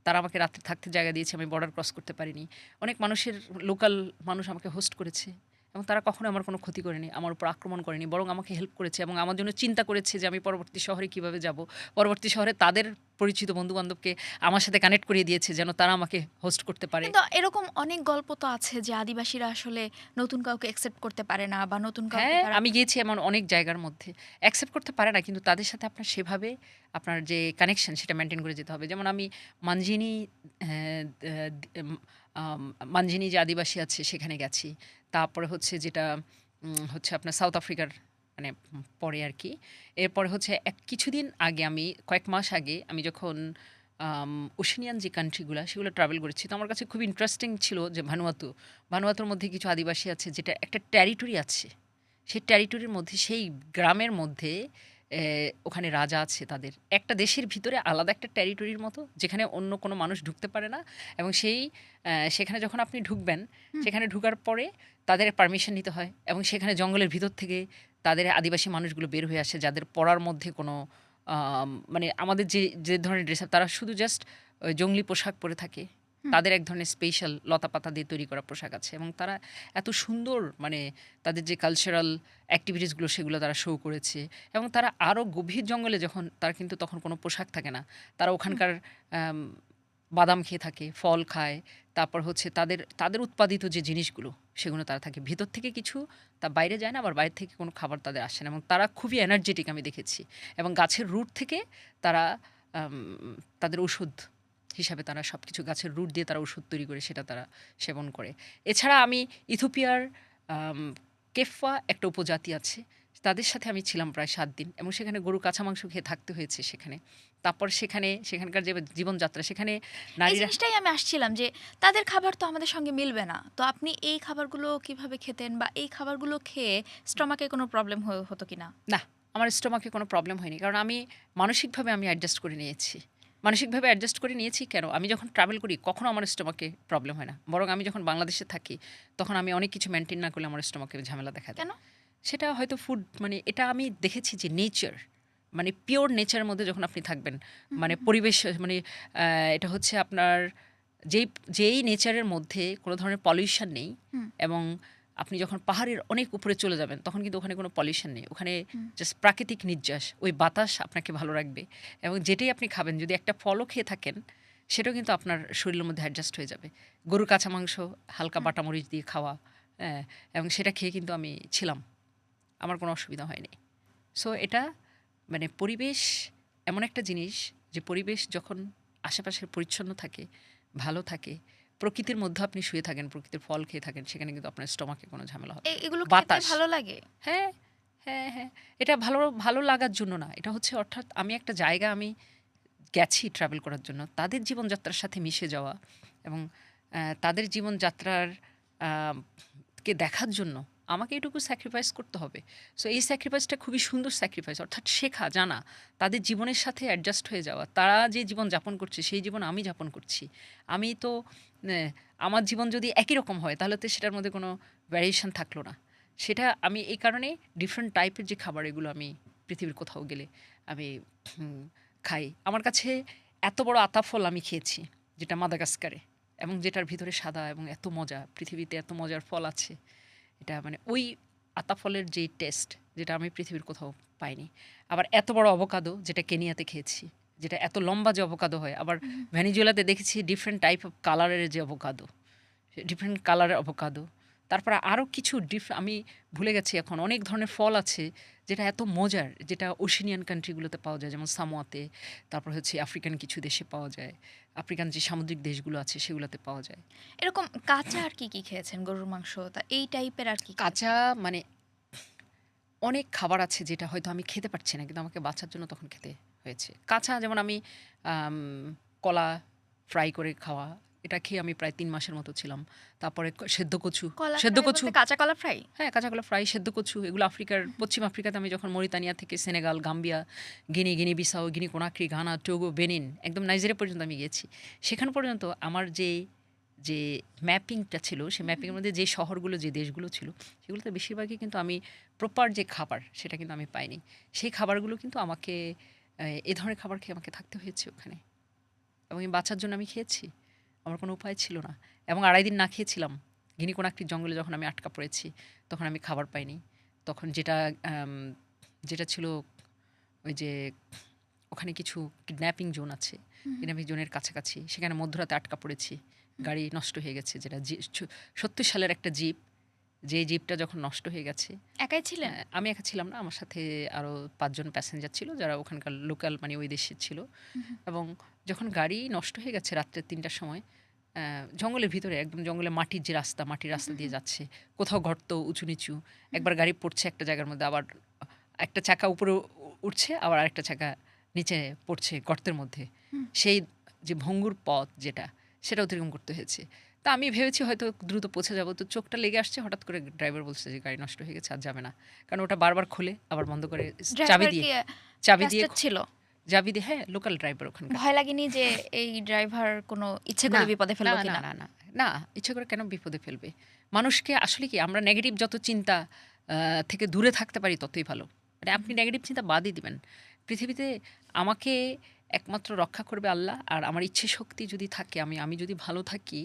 তারা আমাকে রাত্রে থাকতে জায়গা দিয়েছে। আমি বর্ডার ক্রস করতে পারিনি। অনেক মানুষের লোকাল মানুষ আমাকে হোস্ট করেছে এবং তারা কখনো আমার কোনো ক্ষতি করেনি। আমার উপর আক্রমণ করেনি। বরং আমাকে হেল্প করেছে এবং আমার জন্য চিন্তা করেছে যে আমি পরবর্তী শহরে কিভাবে যাব। পরবর্তী শহরে তাদের পরিচিত বন্ধু-বান্ধবকে আমার সাথে কানেক্ট করিয়ে দিয়েছে যেন তারা আমাকে হোস্ট করতে পারে। কিন্তু এরকম অনেক গল্প তো আছে যে আদিবাসীরা আসলে নতুন কাউকে অ্যাকসেপ্ট করতে পারে না বা নতুন কাউকে হ্যাঁ, তারা আমি গিয়েছি এমন অনেক জায়গার মধ্যে। অ্যাকসেপ্ট করতে পারে না কিন্তু তাদের সাথে আপনার সেভাবে আপনার যে কানেকশন সেটা মেইনটেইন করে যেতে হবে। যেমন আমি মানজিনি হ্যাঁ, এম মানজিনি যে আদিবাসী আছে সেখানে গেছি। তারপরে হচ্ছে যেটা হচ্ছে আপনার সাউথ আফ্রিকার মানে পরে আরকি। এরপরে হচ্ছে কিছুদিন আগে আমি কয়েক মাস আগে আমি যখন আম ওশেনিয়ান যে কান্ট্রি গুলা সেগুলো ট্রাভেল করেছি। তো আমার কাছে খুব ইন্টারেস্টিং ছিল যে ভানুয়াতু। ভানুয়াতুর মধ্যে কিছু আদিবাসী আছে যেটা একটা টেরিটরি আছে। সেই টেরিটরির মধ্যে সেই গ্রামের মধ্যে ওখানে রাজা আছে তাদের। একটা দেশের ভিতরে আলাদা একটা টেরিটরির মতো যেখানে অন্য কোনো মানুষ ঢুকতে পারে না এবং সেখানে যখন আপনি ঢুকবেন, হুম, সেখানে ঢুকার পরে তাদের পারমিশন নিতে হয় এবং সেখানে জঙ্গলের ভিতর থেকে তাদের আদিবাসী মানুষগুলো বের হয়ে আসে যাদের পড়ার মধ্যে কোনো মানে আমাদের যে ধরনের ড্রেস আপ, তারা শুধু জাস্ট জঙ্গলি পোশাক পরে থাকে। তাদের এক ধরনের স্পেশাল লতাপাতা দিয়ে তৈরি করা পোশাক আছে এবং তারা এত সুন্দর, মানে তাদের যে কালচারাল অ্যাক্টিভিটিসগুলো সেগুলো তারা শো করেছে। এবং তারা আরও গভীর জঙ্গলে যখন, তার কিন্তু তখন কোনো পোশাক থাকে না, তারা ওখানকার আম, বাদাম খেয়ে থাকে, ফল খায়, তারপর হচ্ছে তাদের তাদের উৎপাদিত যে জিনিসগুলো সেগুলো তারা থাকে ভিতর থেকে কিছু, তা বাইরে যায় না, আবার বাইরে থেকে কোনো খাবার তাদের আসে না এবং তারা খুবই এনার্জেটিক আমি দেখেছি। এবং গাছের রুট থেকে তারা তাদের ওষুধ হিসাবে তারা সব কিছু গাছের রুট দিয়ে তারা ওষুধ তৈরি করে সেটা তারা সেবন করে। এছাড়া আমি ইথিওপিয়ার কেফা একটা উপজাতি আছে, তাদের সাথে আমি ছিলাম প্রায় ৭ দিন এবং সেখানে গরু কাঁচা মাংস খেয়ে থাকতে হয়েছে সেখানে। তারপর সেখানকার যে জীবনযাত্রা, সেখানে এই নারীরা জিনিসটাই আমি আসছিলাম যে তাদের খাবার তো আমাদের সঙ্গে মিলবে না, তো আপনি এই খাবারগুলো কিভাবে খেতেন বা এই খাবারগুলো খেয়ে স্টমাকে কোনো প্রবলেম হতো কিনা? না, আমার স্টোমাকে কোনো প্রবলেম হয়নি, কারণ আমি মানসিকভাবে আমি অ্যাডজাস্ট করে নিয়েছি। মানসিকভাবে অ্যাডজাস্ট করে নিয়েছি কেন, আমি যখন ট্রাভেল করি কখনো আমার স্টোমাকে প্রবলেম হয় না, বরং আমি যখন বাংলাদেশে থাকি তখন আমি অনেক কিছু মেনটেন না করলে আমার স্টোমাকে ঝামেলা দেখা দেয়। কেন? সেটা হয়তো ফুড, মানে এটা আমি দেখেছি যে নেচার, মানে পিওর নেচারের মধ্যে যখন আপনি থাকবেন, মানে পরিবেশ, মানে এটা হচ্ছে আপনার যেই নেচারের মধ্যে কোনো ধরনের পলিউশন নেই। এবং আপনি যখন পাহাড়ের অনেক উপরে চলে যাবেন তখন কিন্তু ওখানে কোনো পলিউশন নেই, ওখানে জাস্ট প্রাকৃতিক নির্যাস, ওই বাতাস আপনাকে ভালো রাখবে। এবং যেটাই আপনি খাবেন, যদি একটা ফলও খেয়ে থাকেন সেটাও কিন্তু আপনার শরীরের মধ্যে অ্যাডজাস্ট হয়ে যাবে। গরুর কাঁচা মাংস হালকা বাটামরিচ দিয়ে খাওয়া, হ্যাঁ, এবং সেটা খেয়ে কিন্তু আমি ছিলাম, আমার কোনো অসুবিধা হয়নি। সো এটা মানে পরিবেশ এমন একটা জিনিস, যে পরিবেশ যখন আশেপাশে পরিচ্ছন্ন থাকে, ভালো থাকে, প্রকৃতির মধ্যে আপনি শুয়ে থাকেন, প্রকৃতির ফল খেয়ে থাকেন, সেখানে কিন্তু আপনার স্টমাকে কোনো ঝামেলা হবে না। এগুলো খেতে বাতাস, ভালো লাগে? হ্যাঁ, হ্যাঁ, হ্যাঁ, এটা ভালো ভালো লাগার জন্য না, এটা হচ্ছে অর্থাৎ আমি একটা জায়গা আমি গেছি ট্রাভেল করার জন্য, তাদের জীবনযাত্রার সাথে মিশে যাওয়া এবং তাদের জীবনযাত্রার কে দেখার জন্য আমাকে এটুকু স্যাক্রিফাইস করতে হবে। সো এই স্যাক্রিফাইসটা খুবই সুন্দর স্যাক্রিফাইস, অর্থাৎ শেখা, জানা, তাদের জীবনের সাথে অ্যাডজাস্ট হয়ে যাওয়া। তারা যে জীবন যাপন করছে সেই জীবন আমি যাপন করছি। আমি তো আমার জীবন যদি একই রকম হয় তাহলে তো সেটার মধ্যে কোনো ভ্যারিয়েশন থাকলো না। সেটা আমি এই কারণে ডিফারেন্ট টাইপের যে খাবার, এগুলো আমি পৃথিবীর কোথাও গেলে আমি খাই। আমার কাছে এত বড় আতাফল আমি খেয়েছি, যেটা মাদাগাস্কারে, এবং যেটার ভিতরে সাদা এবং এত মজা, পৃথিবীতে এত মজার ফল আছে। এটা মানে ওই আতাফলের যেই টেস্ট, যেটা আমি পৃথিবীর কোথাও পাইনি। আবার এত বড় অবকাদো, যেটা কেনিয়াতে খেয়েছি, যেটা এত লম্বা যে অবকাদো হয়। আবার ভেনিজুয়েলাতে দেখেছি ডিফারেন্ট টাইপ অফ কালারের যে অবকাদো, ডিফারেন্ট কালারের অবকাদো। তারপরে আরও কিছু আমি ভুলে গেছি এখন, অনেক ধরনের ফল আছে যেটা এত মজার, যেটা ওশেনিয়ান কান্ট্রিগুলোতে পাওয়া যায়, যেমন সামোয়াতে, তারপর হচ্ছে আফ্রিকান কিছু দেশে পাওয়া যায়, আফ্রিকান যে সামুদ্রিক দেশগুলো আছে সেগুলোতে পাওয়া যায়। এরকম কাঁচা আর কি কি খেয়েছেন? গরুর মাংস, তা এই টাইপের আর কি? কাঁচা মানে অনেক খাবার আছে যেটা হয়তো আমি খেতে পারছি না, কিন্তু আমাকে বাঁচার জন্য তখন খেতে হয়েছে। কাঁচা যেমন আমি আম, কলা ফ্রাই করে খাওয়া, এটা খেয়ে আমি প্রায় ৩ মাসের মতো ছিলাম। তারপরে সেদ্ধ কচু, কলা সেদ্ধ ফ্রাই কচু, বলতে কাঁচা কলা ফ্রাই? হ্যাঁ, কাঁচা কলা ফ্রাই, সেদ্ধ কচু, এগুলো পশ্চিম আফ্রিকাতে আমি যখন মরিতানিয়া থেকে সেনেগাল, গাম্বিয়া, গিনি বিসাও, গিনি কোনাক্রি, ঘানা, টোগো, বেনিন, একদম নাইজেরিয়া পর্যন্ত আমি গিয়েছি। সেখান পর্যন্ত আমার যে ম্যাপিংটা ছিল, সেই ম্যাপিংয়ের মধ্যে যে শহরগুলো, যে দেশগুলো ছিল, সেগুলোতে বেশিরভাগই কিন্তু আমি প্রপার যে খাবার সেটা কিন্তু আমি পাইনি। সেই খাবারগুলো কিন্তু আমাকে, এ ধরনের খাবার খেয়ে আমাকে থাকতে হয়েছে ওখানে, এবং এই বাঁচার জন্য আমি খেয়েছি, আমার কোনো উপায় ছিল না। এবং ২.৫ দিন না খেয়েছিলাম। গিনি কোনাক্রির জঙ্গলে যখন আমি আটকা পড়েছি তখন আমি খাবার পাইনি। তখন যেটা ছিল ওই যে ওখানে কিছু কিডন্যাপিং জোন আছে, কিডন্যাপিং জোনের কাছাকাছি, সেখানে মধ্যরাতে আটকা পড়েছি। গাড়ি নষ্ট হয়ে গেছে, যেটা ৭০ সালের একটা জিপ, যে জিপটা যখন নষ্ট হয়ে গেছে। একাই ছিলেন? আমি একা ছিলাম না, আমার সাথে আরও ৫ জন প্যাসেঞ্জার ছিল যারা ওখানকার লোকাল, মানে ওই দেশের ছিল। এবং যখন গাড়ি নষ্ট হয়ে গেছে রাত্রে ৩টার সময়, জঙ্গলের ভিতরে, একদম জঙ্গলে মাটির যে রাস্তা, মাটির রাস্তা দিয়ে যাচ্ছে, কোথাও গর্ত, উঁচু নিচু, একবার গাড়ি পড়ছে একটা জায়গার মধ্যে, আবার একটা চাকা উপরে উঠছে, আবার আরেকটা চাকা নিচে পড়ছে গর্তের মধ্যে। সেই যে ভঙ্গুর পথ যেটা, সেটা অতিক্রম করতে হয়েছে। তা আমি ভেবেছি হয়তো দ্রুত পৌঁছে যাবো, তো চোখটা লেগে আসছে, হঠাৎ করে ড্রাইভার বলছে যে গাড়ি নষ্ট হয়ে গেছে, আর যাবে না। কারণ ওটা বারবার খোলে আবার বন্ধ করে, চাবি ড্রাইভার দিয়ে, কি চাবি দিয়ে ট্রাস্টেড ছিল? চাবি দিয়ে, হ্যাঁ, লোকাল ড্রাইভার ওখানকার। ভয় লাগেনি যে এই ড্রাইভার কোনো ইচ্ছে না, করে বিপদে না, ফেললো না, কিনা? না, না, না, ইচ্ছে করে কেন বিপদে ফেলবে? মানুষকে আসলে কি, আমরা নেগেটিভ যত চিন্তা থেকে দূরে থাকতে পারি ততই ভালো। মানে আপনি নেগেটিভ চিন্তা বাদই দিবেন। পৃথিবীতে আমাকে একমাত্র রক্ষা করবে আল্লাহ। আর আমার ইচ্ছে শক্তি যদি থাকে, আমি যদি ভালো থাকি,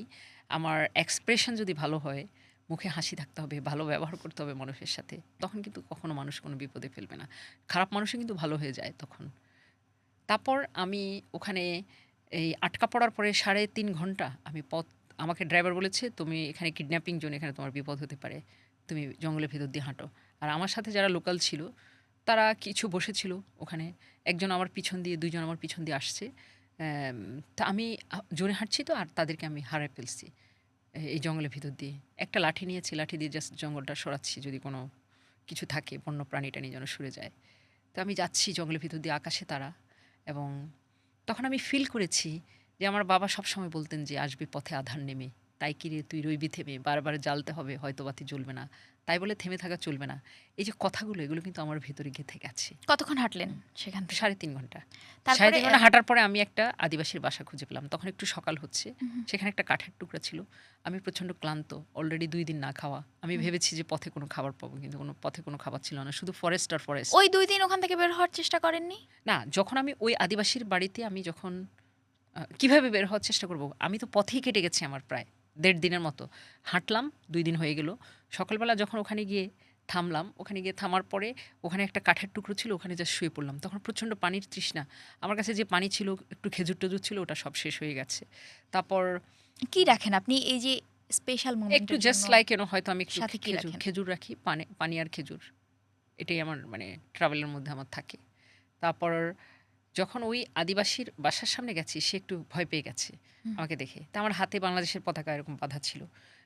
আমার এক্সপ্রেশন যদি ভালো হয়, মুখে হাসি থাকতে হবে, ভালো ব্যবহার করতে হবে মানুষের সাথে। তখন কিন্তু কখনো মানুষ কোনো বিপদে ফেলবে না। খারাপ মানুষও কিন্তু ভালো হয়ে যায় তখন। তারপর আমি ওখানে এই আটকা পড়ার পরে ৩.৫ ঘন্টা আমি পথ, আমাকে ড্রাইভার বলেছে, "তুমি এখানে কিডন্যাপিং জোন, এখানে তোমার বিপদ হতে পারে। তুমি জঙ্গলের ভেতর দিয়ে হাঁটো।" আর আমার সাথে যারা লোকাল ছিল, তারা কিছু বসেছিল ওখানে। একজন আমার পিছন দিয়ে, ২ জন আমার পিছন দিয়ে আসছে। অ্যাম তা আমি জোরে হাঁটছি তো, আর তাদেরকে আমি হারায় ফেলছি এই জঙ্গলের ভিতর দিয়ে। একটা লাঠি নিয়েছি, লাঠি দিয়ে জাস্ট জঙ্গলটা সরাচ্ছি, যদি কোনো কিছু থাকে, বন্য প্রাণী-টাণী যেন সরে যায়। তো আমি যাচ্ছি জঙ্গলের ভিতর দিয়ে, আকাশে তারা। এবং তখন আমি ফিল করেছি যে আমার বাবা সবসময় বলতেন যে, "আসবে পথে আঁধার নেমে, তাই কি রে তুই রইবি থেমে, বারবার জ্বালতে হবে হয়তো বাতি জ্বলবে না, তাই বলে থেমে থাকা চলবে না।" এই যে কথাগুলো, এগুলো কিন্তু আমার ভেতরে গেঁথে গেছে। কতক্ষণ হাঁটলেন সেখান থেকে? ৩.৫ ঘন্টা। তারপরে ৩.৫ ঘন্টা হাঁটার পরে আমি একটা আদিবাসীর বাসা খুঁজে পেলাম। তখন একটু সকাল হচ্ছে। হুম, সেখানে একটা কাঠের টুকরা ছিল। আমি প্রচণ্ড ক্লান্ত। অলরেডি ২ দিন না খাওয়া। আমি হুম। ভেবেছি যে পথে কোনো খাবার পাবো। কিন্তু পথে কোনো খাবার ছিল না। শুধু ফরেস্ট আর ফরেস্ট। ওই ২ দিন ওখান থেকে বের হওয়ার চেষ্টা করেননি? না, যখন আমি ওই আদিবাসীর বাড়িতে আমি যখন কিভাবে বের হওয়ার চেষ্টা করব? আমি তো পথেই কেটে গেছি আমার প্রায় ১.৫ দিনের মতো। হাঁটলাম, ২ দিন হয়ে গেল। সকালবেলা যখন ওখানে গিয়ে থামলাম, ওখানে গিয়ে থামার পরে ওখানে একটা কাঠের টুকরো ছিল, ওখানে জাস্ট শুয়ে পড়লাম। তখন প্রচণ্ড পানির তৃষ্ণা। আমার কাছে যে পানি ছিল, একটু খেজুর-টেজুর ছিল, ওটা সব শেষ হয়ে গেছে। তারপর কি রাখেন আপনি এই যে স্পেশাল একটু মোমেন্টের জাস্ট জন্য লাইক হয়তো আমি একটু সাথে কি খেজুর রাখেন? খেজুর রাখি, পানি আর খেজুর। এটাই আমার মানে ট্রাভেলের মধ্যে আমার থাকে। তারপর যখন ওই আদিবাসীর বাসার সামনে গেছি, সে একটু ভয় পেয়ে গেছে হুম। আমাকে দেখে। তা আমার হাতে বাংলাদেশের পতাকা এরকম বাঁধা ছিল।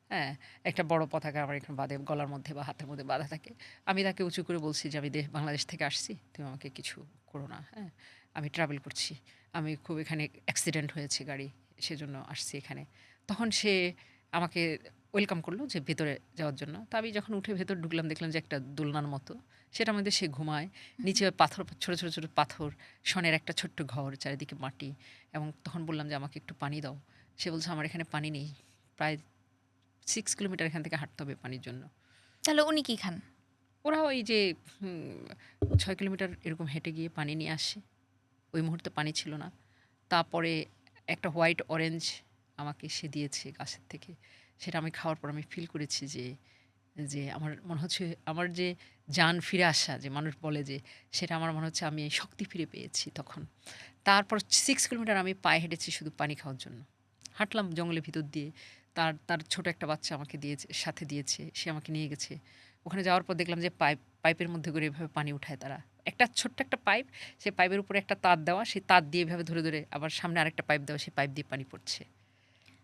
হ্যাঁ? একটা বড় পতাকা আমার এখানে গলার মধ্যে বা হাতের মধ্যে বাঁধা থাকে। আমি তাকে উঁচু করে বলছি যে, "আমি বাংলাদেশ থেকে আসছি। তুমি আমাকে কিছু করো না। হ্যাঁ? আমি ট্রাভেল করছি। আমি খুব এখানে অ্যাক্সিডেন্ট হয়েছে গাড়ি। সেজন্য আসছি এখানে।" তখন সে আমাকে ওয়েলকাম করলো যে ভেতরে যাওয়ার জন্য। তো আমি যখন উঠে ভেতর ঢুকলাম, দেখলাম যে একটা দোলনার মতো। সেটার মধ্যে সে ঘুমায়। নিচে পাথর, ছোট পাথর, শনের একটা ছোট্ট ঘর, চারিদিকে মাটি। এবং তখন বললাম যে, "আমাকে একটু পানি দাও।" সে বলছে, "আমার এখানে পানি নেই। প্রায় ৬ কিলোমিটার এখান থেকে হাঁটতে হবে পানির জন্য।" তাহলে উনি কি খান? ওরা ওই যে ৬ কিলোমিটার এরকম হেঁটে গিয়ে পানি নিয়ে আসে। ওই মুহূর্তে পানি ছিল না। তারপরে একটা হোয়াইট অরেঞ্জ আমাকে সে দিয়েছে গাছের থেকে। সেটা আমি খাওয়ার পর আমি ফিল করেছি যে যে আমার মনে হচ্ছে আমার যে জান ফিরে আসা, যে মানুষ বলে যে, সেটা আমার মনে হচ্ছে আমি শক্তি ফিরে পেয়েছি তখন। তারপর ৬ কিলোমিটার আমি পায়ে হেঁটেছি শুধু পানি খাওয়ার জন্য। হাঁটলাম জঙ্গলের ভিতর দিয়ে। তার ছোট একটা বাচ্চা আমাকে দিয়েছে, সাথে দিয়েছে। সে আমাকে নিয়ে গেছে। ওখানে যাওয়ার পর দেখলাম যে পাইপের মধ্যে করে এভাবে পানি উঠায় তারা। একটা ছোট্ট একটা পাইপ, সেই পাইপের উপরে একটা তার দেওয়া, সেই তার দিয়ে এভাবে ধরে আবার সামনে আরেকটা পাইপ দেওয়া, সেই পাইপ দিয়ে পানি পড়ছে।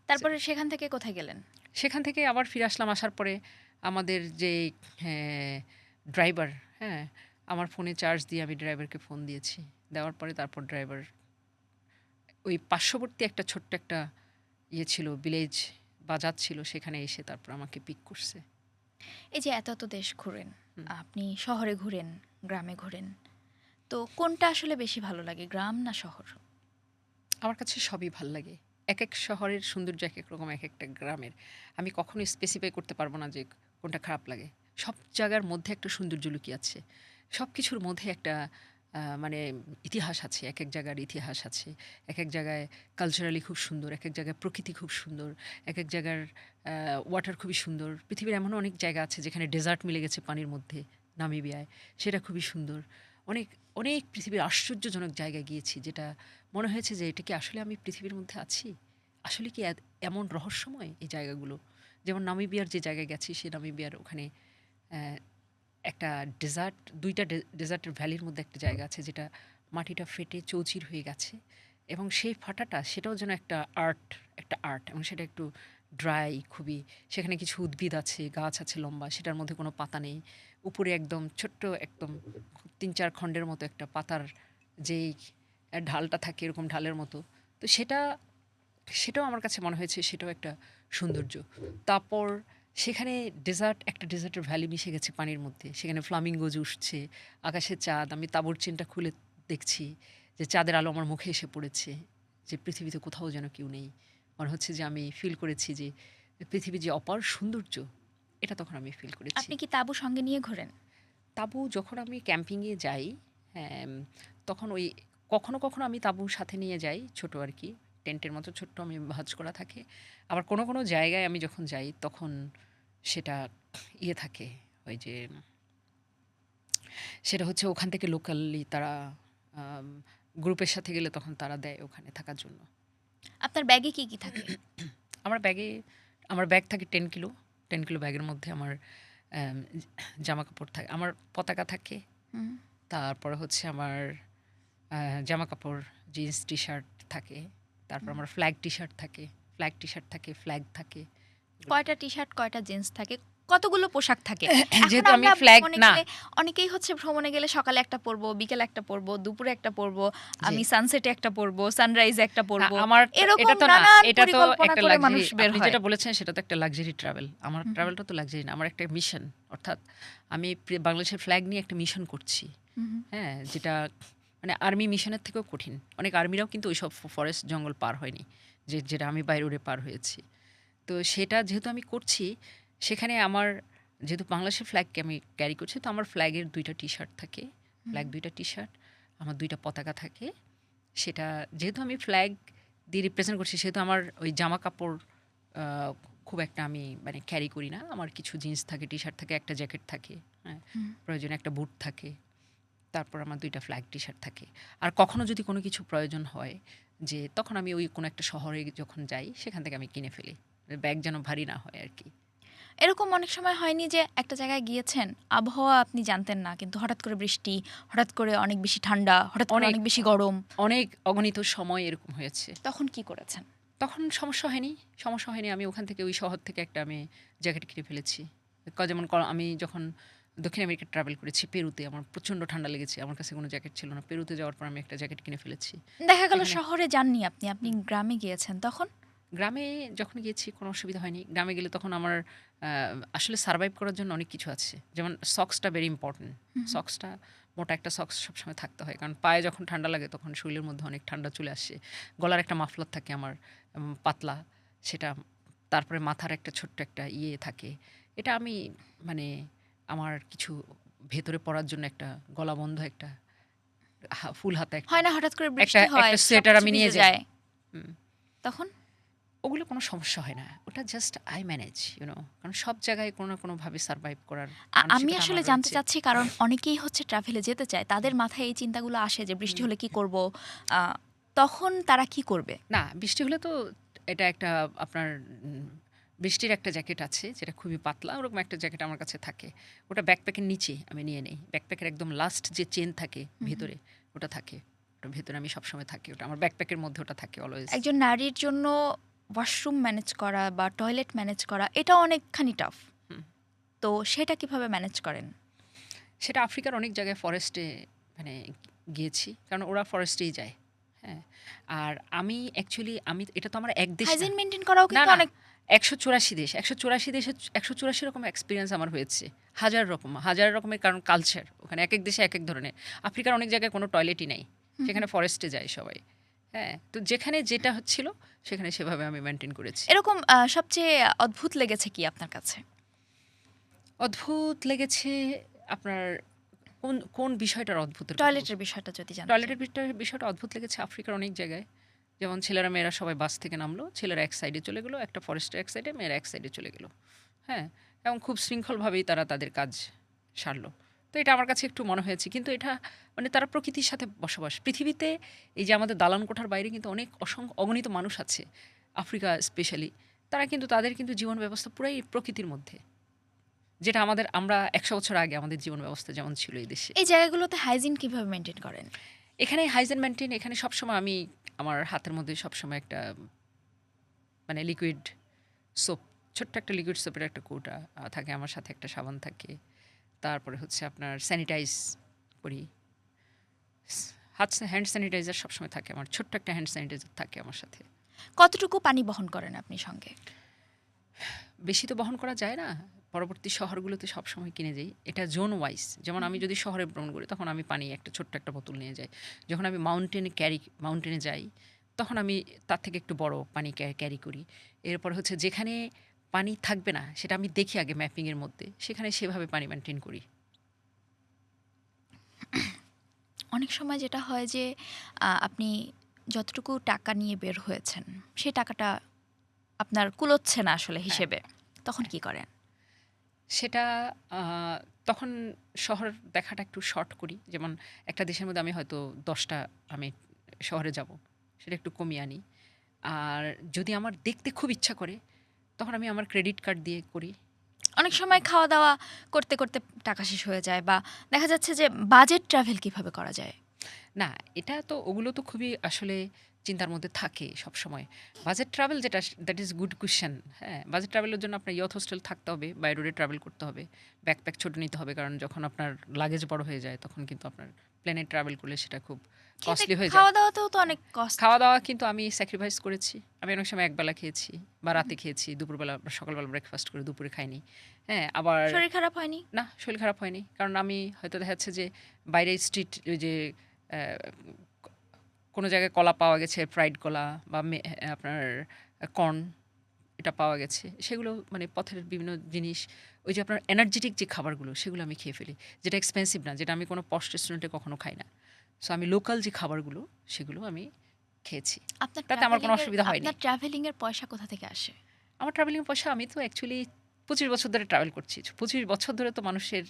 তারপরে সেখান থেকে কোথায় গেলেন? সেখান থেকে আবার ফিরে আসলাম। আসার পরে আমাদের যে হ্যাঁ, ড্রাইভার, হ্যাঁ? আমার ফোনে চার্জ দিয়ে আমি ড্রাইভারকে ফোন দিয়েছি। দেওয়ার পরে তারপর ড্রাইভার ওই পার্শ্ববর্তী একটা ছোট্ট একটা ছিল, ভিলেজ বাজার ছিল, সেখানে এসে তারপর আমাকে পিক করছে। এই যে এত দেশ ঘুরেন, হুম। আপনি শহরে ঘুরেন, গ্রামে ঘুরেন। তো কোনটা আসলে বেশি ভালো লাগে, গ্রাম না শহর? আমার কাছে সবই ভাল লাগে। একেক শহরের সৌন্দর্য একেক রকম, একেকটা গ্রামের। আমি কখনোই স্পেসিফাই করতে পারব না যে কোনটা খারাপ লাগে। সব জায়গার মধ্যে একটা সৌন্দর্য লুকিয়ে আছে। সবকিছুর মধ্যে একটা মানে ইতিহাস আছে। একেক জায়গার ইতিহাস আছে। একেক জায়গায় কালচারালি খুব সুন্দর, একেক জায়গায় প্রকৃতি খুব সুন্দর, একেক জায়গার ওয়াটার খুবই সুন্দর। পৃথিবীর এমনও অনেক জায়গা আছে যেখানে ডেজার্ট মিলে গেছে পানির মধ্যে, নামিবিয়ায়। সেটা খুবই সুন্দর। অনেক, অনেক পৃথিবীর আশ্চর্যজনক জায়গায় গিয়েছি, যেটা মনে হয়েছে যে এটা কি আসলে আমি পৃথিবীর মধ্যে আছি? আসলে কি এমন রহস্যময় এই জায়গাগুলো? যেমন নামিবিয়ার যে জায়গায় গেছি, সে নামিবিয়ার ওখানে অ্যা একটা ডেজার্ট, ২ টা ডেজার্টের ভ্যালির মধ্যে একটা জায়গা আছে যেটা মাটিটা ফেটে চৌচির হয়ে গেছে। এবং সেই ফাটাটা, সেটাও যেন একটা আর্ট, এবং সেটা একটু ড্রাই খুবই। সেখানে কিছু উদ্ভিদ আছে, গাছ আছে লম্বা, সেটার মধ্যে কোনো পাতা নেই। উপরে একদম ছোট্ট, একদম ৩-৪ খণ্ডের মতো একটা পাতার যেই ঢালটা থাকে, এরকম ঢালের মতো। তো সেটাও আমার কাছে মনে হয়েছে সেটাও একটা সৌন্দর্য। তারপর সেখানে একটা ডেজার্টের ভ্যালি মিশে গেছে পানির মধ্যে। সেখানে ফ্লামিঙ্গোজ উঠছে, আকাশে চাঁদ। আমি তাঁবুর চেনটা খুলে দেখছি যে চাঁদের আলো আমার মুখে এসে পড়েছে। যে পৃথিবীতে কোথাও যেন কেউ নেই। মনে হচ্ছে যে আমি ফিল করেছি যে পৃথিবীর যে অপার সৌন্দর্য, এটা তখন আমি ফিল করেছি। আপনি কি তাঁবু সঙ্গে নিয়ে ঘোরেন? তাঁবু যখন আমি ক্যাম্পিংয়ে যাই, হ্যাঁ, তখন ওই কখনো, কখনো আমি তাঁবু সাথে নিয়ে যাই, ছোট আরকি। টেন্টের মতো ছোট্ট আমি ভাঁজ করা থাকে। আবার কোনো, কোনো জায়গায় আমি যখন যাই তখন সেটা ইয়ে থাকে, ওই যে সেটা হচ্ছে ওখান থেকে লোকালি তারা আম গ্রুপের সাথে গেলে তখন তারা দেয় ওখানে থাকার জন্য। আপনার ব্যাগে কি, কি থাকে? আমার ব্যাগে আমার ব্যাগ থাকে 10 কিলো। 10 কিলো ব্যাগের মধ্যে আমার অ্যাম জামাকাপড় থাকে। আমার পতাকা থাকে। হুম। তারপরে হচ্ছে আমার আ জামাকাপড়, জিন্স, টি-শার্ট থাকে। তারপর আমার ফ্ল্যাগ টি-শার্ট থাকে। ফ্ল্যাগ থাকে। এগুলো কয়টা টি-শার্ট, কয়টা জিন্স থাকে? কতগুলো পোশাক থাকে? এখন যেহেতু আমি আমরা ফ্ল্যাগ ভ্রমণে না। গেলে অনেকেই হচ্ছে ভ্রমণে গেলে সকালে একটা পরবো, বিকেলে একটা পরবো, দুপুরে একটা পরবো, জি। আমি সানসেটে একটা পরবো, সানরাইজে একটা না, পরবো। আমার এটা এরকম তো না। নানান এটা তো পরিকল্পনা একটা করে লাক্সারি। মানুষ বের আপনি হয়। যেটা বলেছেন সেটা তো একটা লাক্সারি ট্রাভেল। আমার হুম, হুম, ট্রাভেলটা তো লাক্সারি না। আমার একটা মিশন। অর্থাৎ আমি বাংলাদেশের ফ্ল্যাগ নিয়ে একটা মিশন করছি। হুম, হুম। হ্যাঁ? যেটা মানে আর্মি মিশনের থেকেও কঠিন। অনেক আর্মিরাও কিন্তু ওইসব ফরেস্ট জঙ্গল পার হয়নি। যেটা আমি বাই রোডে পার হয়েছি। তো সেটা যেহেতু আমি করছি, সেখানে আমার যেহেতু বাংলাদেশের ফ্ল্যাগকে আমি ক্যারি করছি, তো আমার ফ্ল্যাগের ২ টা টি-শার্ট থাকে। ফ্ল্যাগ ২ টা টি-শার্ট, আমার ২ টা পতাকা থাকে। সেটা যেহেতু আমি ফ্ল্যাগ দিয়ে রিপ্রেজেন্ট করছি, সেহেতু আমার ওই জামাকাপড় আ খুব একটা আমি মানে ক্যারি করি না। আমার কিছু জিন্স থাকে, টি-শার্ট থাকে, একটা জ্যাকেট থাকে। হ্যাঁ? হুম। প্রয়োজনে একটা বুট থাকে। তারপর আমার ২ টা ফ্ল্যাগ টি-শার্ট থাকে। আর কখনো যদি কোনো কিছু প্রয়োজন হয়, যে তখন আমি ওই কোনো একটা শহরে যখন যাই, সেখান থেকে আমি কিনে ফেলি। ব্যাগ যেন ভারী না হয় আরকি। এরকম অনেক সময় হয়নি যে একটা জায়গায় গিয়েছেন, আবহাওয়া আপনি জানতেন না, কিন্তু হঠাৎ করে বৃষ্টি, হঠাৎ করে অনেক বেশি ঠান্ডা, হঠাৎ করে অনেক, অনেক বেশি গরম। অনেক অগণিত সময় এরকম হয়েছে। তখন কি করেছেন? তখন সমস্যা হয়নি। সমস্যা হয়নি। আমি ওখান থেকে ওই শহর থেকে একটা আমি জ্যাকেট কিনে ফেলেছি। যেমন আমি যখন দক্ষিণ আমেরিকা ট্রাভেল করেছি পেরুতে আমার প্রচণ্ড ঠান্ডা লেগেছে। আমার কাছে কোনো জ্যাকেট ছিল না। পেরুতে যাওয়ার পর আমি একটা জ্যাকেট কিনে ফেলেছি। দেখা গেল সেখানে শহরে যাননি আপনি, আপনি গ্রামে গিয়েছেন। তখন? গ্রামে যখন গিয়েছি কোনো অসুবিধা হয়নি। গ্রামে গেলে তখন আমার আ আসলে সারভাইভ করার জন্য অনেক কিছু আছে। যেমন সক্সটা ভেরি ইম্পোর্টেন্ট। হুম, হুম। সক্সটা মোটা একটা সক্স সবসময় থাকতে হয়। কারণ পায়ে যখন ঠান্ডা লাগে তখন শরীরের মধ্যে অনেক ঠান্ডা চলে আসে। গলার একটা মাফলার থাকে আমার পাতলা সেটা। তারপরে মাথার একটা ছোট্ট একটা ইয়ে থাকে। এটা আমি মানে আমার কিছু ভেতরে পড়ার জন্য একটা গলাবন্ধ একটা ফুল হাতা একটা হয় না হঠাৎ করে একটা বৃষ্টি হয়, একটা সোয়েটার সবকিছু আমি নিয়ে ভিজে যাই। যায়। হুম। তখন? ওগুলো কোনো সমস্যা হয় না। ওটা জাস্ট I ম্যানেজ, কারণ সব জায়গায় কোনো না কোনোভাবে সারভাইভ করার আমি মানসিকতা আসলে আমার জানতে রয়েছে। চাচ্ছি কারণ অনেকেই হচ্ছে ট্রাভেলে যেতে চায়। তাদের হুম, মাথায় এই চিন্তাগুলো আসে যে বৃষ্টি হুম। হলে কি করব? আ তখন তারা কি করবে? না, বৃষ্টি হলে তো এটা একটা আপনার উম বৃষ্টির একটা জ্যাকেট আছে যেটা খুবই পাতলা। ওরকম একটা জ্যাকেট আমার কাছে থাকে। ওটা ব্যাকপ্যাকের নিচে আমি নিয়ে নেই। ব্যাকপ্যাকের একদম লাস্ট যে চেইন থাকে হুম, হুম। ভেতরে, ওটা থাকে। ওটার ভেতরে আমি সবসময় থাকি। ওটা আমার ব্যাকপ্যাকের মধ্যে ওটা থাকে অলওয়েজ। একজন নারীর জন্য ওয়াশরুম ম্যানেজ করা বা টয়লেট ম্যানেজ করা এটা অনেকখানি টাফ। হুম। তো সেটা কিভাবে ম্যানেজ করেন? সেটা আফ্রিকার অনেক জায়গায় ফরেস্টে মানে গিয়েছি। কারণ ওরা ফরেস্টেই যায়। হ্যাঁ? আর আমি অ্যাকচুয়ালি এটা তো আমার এক দেশ না। হাইজিন মেইনটেইন করাও না, কিন্তু না। অনেক ১৮৪ দেশ। ১৮৪ দেশে ১৮৪ রকম এক্সপেরিয়েন্স আমার হয়েছে। হাজার রকমের কারণ কালচার। ওখানে একেক দেশে একেক ধরনের। আফ্রিকার অনেক জায়গায় কোনো টয়লেটই নাই। হুম, হুম। সেখানে ফরেস্টে যায় সবাই। হ্যাঁ? তো যেখানে যেটা হচ্ছিল সেখানে সেভাবে আমি মেইনটেইন করেছি। এরকম সবচেয়ে অদ্ভুত লেগেছে কি আপনার কাছে? অদ্ভুত লেগেছে আপনার কোন বিষয়টার অদ্ভুতের কথা টয়লেটের বলছেন? বিষয়টা যদি জানতে চাই। টয়লেটের বিষয়টা অদ্ভুত লেগেছে আফ্রিকার অনেক জায়গায়। যেমন ছেলেরা মেয়েরা সবাই বাস থেকে নামলো। ছেলেরা এক সাইডে চলে গেল, একটা ফরেস্টের এক সাইডে, মেয়েরা এক সাইডে চলে গেল। হ্যাঁ? এবং খুব শৃঙ্খলভাবেই তারা তাদের কাজ সারলো। তো এটা আমার কাছে একটু মনে হয়েছে। কিন্তু এটা মানে তারা প্রকৃতির সাথে বসবাস। পৃথিবীতে এই যে আমাদের দালান কোঠার বাইরে কিন্তু অনেক অগণিত মানুষ আছে। Africa specially. তারা কিন্তু তাদের কিন্তু জীবন ব্যবস্থা পুরাই প্রকৃতির মধ্যে। যেটা আমরা ১০০ বছর আগে আমাদের জীবন ব্যবস্থা যেমন ছিল এই দেশে। এই জায়গাগুলোতে হাইজিন কিভাবে মেইনটেইন করেন? এখানে হাইজেন মেইনটেইন এখানে সবসময় আমি আমার হাতের মধ্যে সবসময় একটা মানে লিকুইড সোপ, ছোট্ট একটা লিকুইড সোপের একটা কৌটা থাকে আমার সাথে, একটা সাবান থাকে। তারপরে হচ্ছে আপনার স্যানিটাইজ করি। হ্যান্ড স্যানিটাইজার সবসময় থাকে আমার। ছোট্ট একটা হ্যান্ড স্যানিটাইজার থাকে আমার সাথে। কতটুকু পানি বহন করেন আপনি সঙ্গে? বেশি তো বহন করা যায় না। পরবর্তী শহরগুলোতে সবসময় কিনে যাই। এটা জোন ওয়াইজ। যেমন আমি যদি শহরে ভ্রমণ করি তখন আমি পানি একটা ছোট্ট একটা বোতল নিয়ে যাই। যখন আমি মাউন্টেনে যাই তখন আমি তার থেকে একটু বড় পানি ক্যারি করি। এরপর হচ্ছে যেখানে পানি থাকবে না সেটা আমি দেখি আগে ম্যাপিং এর মধ্যে। সেখানে সেভাবে পানি মেইনটেইন করি। অনেক সময় যেটা হয় যে আপনি যতটুকু টাকা নিয়ে বের হয়েছেন, সেই টাকাটা আপনার কুলোচ্ছে না আসলে হ্যাঁ, হিসেবে। তখন হ্যাঁ। কি করেন? সেটা আ তখন শহর দেখাটা একটু শর্ট করি। যেমন একটা দেশের মধ্যে আমি হয়তো ১০ টা আমি শহরে যাব। সেটা একটু কমিয়ে আনি। আর যদি আমার দেখতে খুব ইচ্ছা করে, তখন আমি আমার ক্রেডিট কার্ড দিয়ে করি। অনেক সময় খাওয়া-দাওয়া করতে, করতে টাকা শেষ হয়ে যায় বা দেখা যাচ্ছে যে বাজেট ট্রাভেল কিভাবে করা যায়? না, এটা তো ওগুলো তো খুবই আসলে চিন্তার মধ্যে থাকে সবসময়। বাজেট ট্রাভেল যেটা দ্যাট ইজ গুড কোয়েশ্চেন। হ্যাঁ? বাজেট ট্রাভেলের জন্য আপনার ইয়থ হোস্টেল থাকতে হবে, বাই রোডে ট্রাভেল করতে হবে। ব্যাকপ্যাক ছোট নিতে হবে কারণ যখন আপনার লাগেজ বড় হয়ে যায় তখন কিন্তু আপনার প্লেনে ট্রাভেল করলে সেটা খুব খেতে কস্টলি হয়ে যায়। খাওয়া-দাওয়াতেও তো হ্যাঁ, অনেক কস্ট। খাওয়া-দাওয়া কিন্তু আমি স্যাক্রিফাইস করেছি। আমি অনেক সময় একবেলা খেয়েছি বা রাতে খেয়েছি। দুপুরবেলা বা সকালবেলা ব্রেকফাস্ট করে দুপুরে খাইনি। হ্যাঁ? আবার শরীর খারাপ হয়নি? না, শরীর খারাপ হয়নি। কারণ আমি হয়তো দেখা যাচ্ছে যে বাইরে স্ট্রিট ওই যে অ্যা ক কোনো জায়গায় কলা পাওয়া গেছে, ফ্রাইড কলা বা আপনার কর্ন এটা পাওয়া গেছে। সেগুলো মানে পথের বিভিন্ন জিনিস, ওই যে আপনার এনার্জেটিক যে খাবারগুলো সেগুলো আমি খেয়ে ফেলি। যেটা এক্সপেনসিভ না, যেটা আমি কোনো পশ রেস্টুরেন্টে কখনো খাই না। সো আমি লোকাল যে খাবারগুলো সেগুলো আমি খেয়েছি। তাতে আমার কোনো অসুবিধা হয়নি। আপনার ট্রাভেলিং এর পয়সা কোথা থেকে আসে? আমার ট্রাভেলিং এর পয়সা আমি তো অ্যাকচুয়ালি ২৫ বছর ধরে ট্রাভেল করছি। ২৫ বছর ধরে তো মানুষের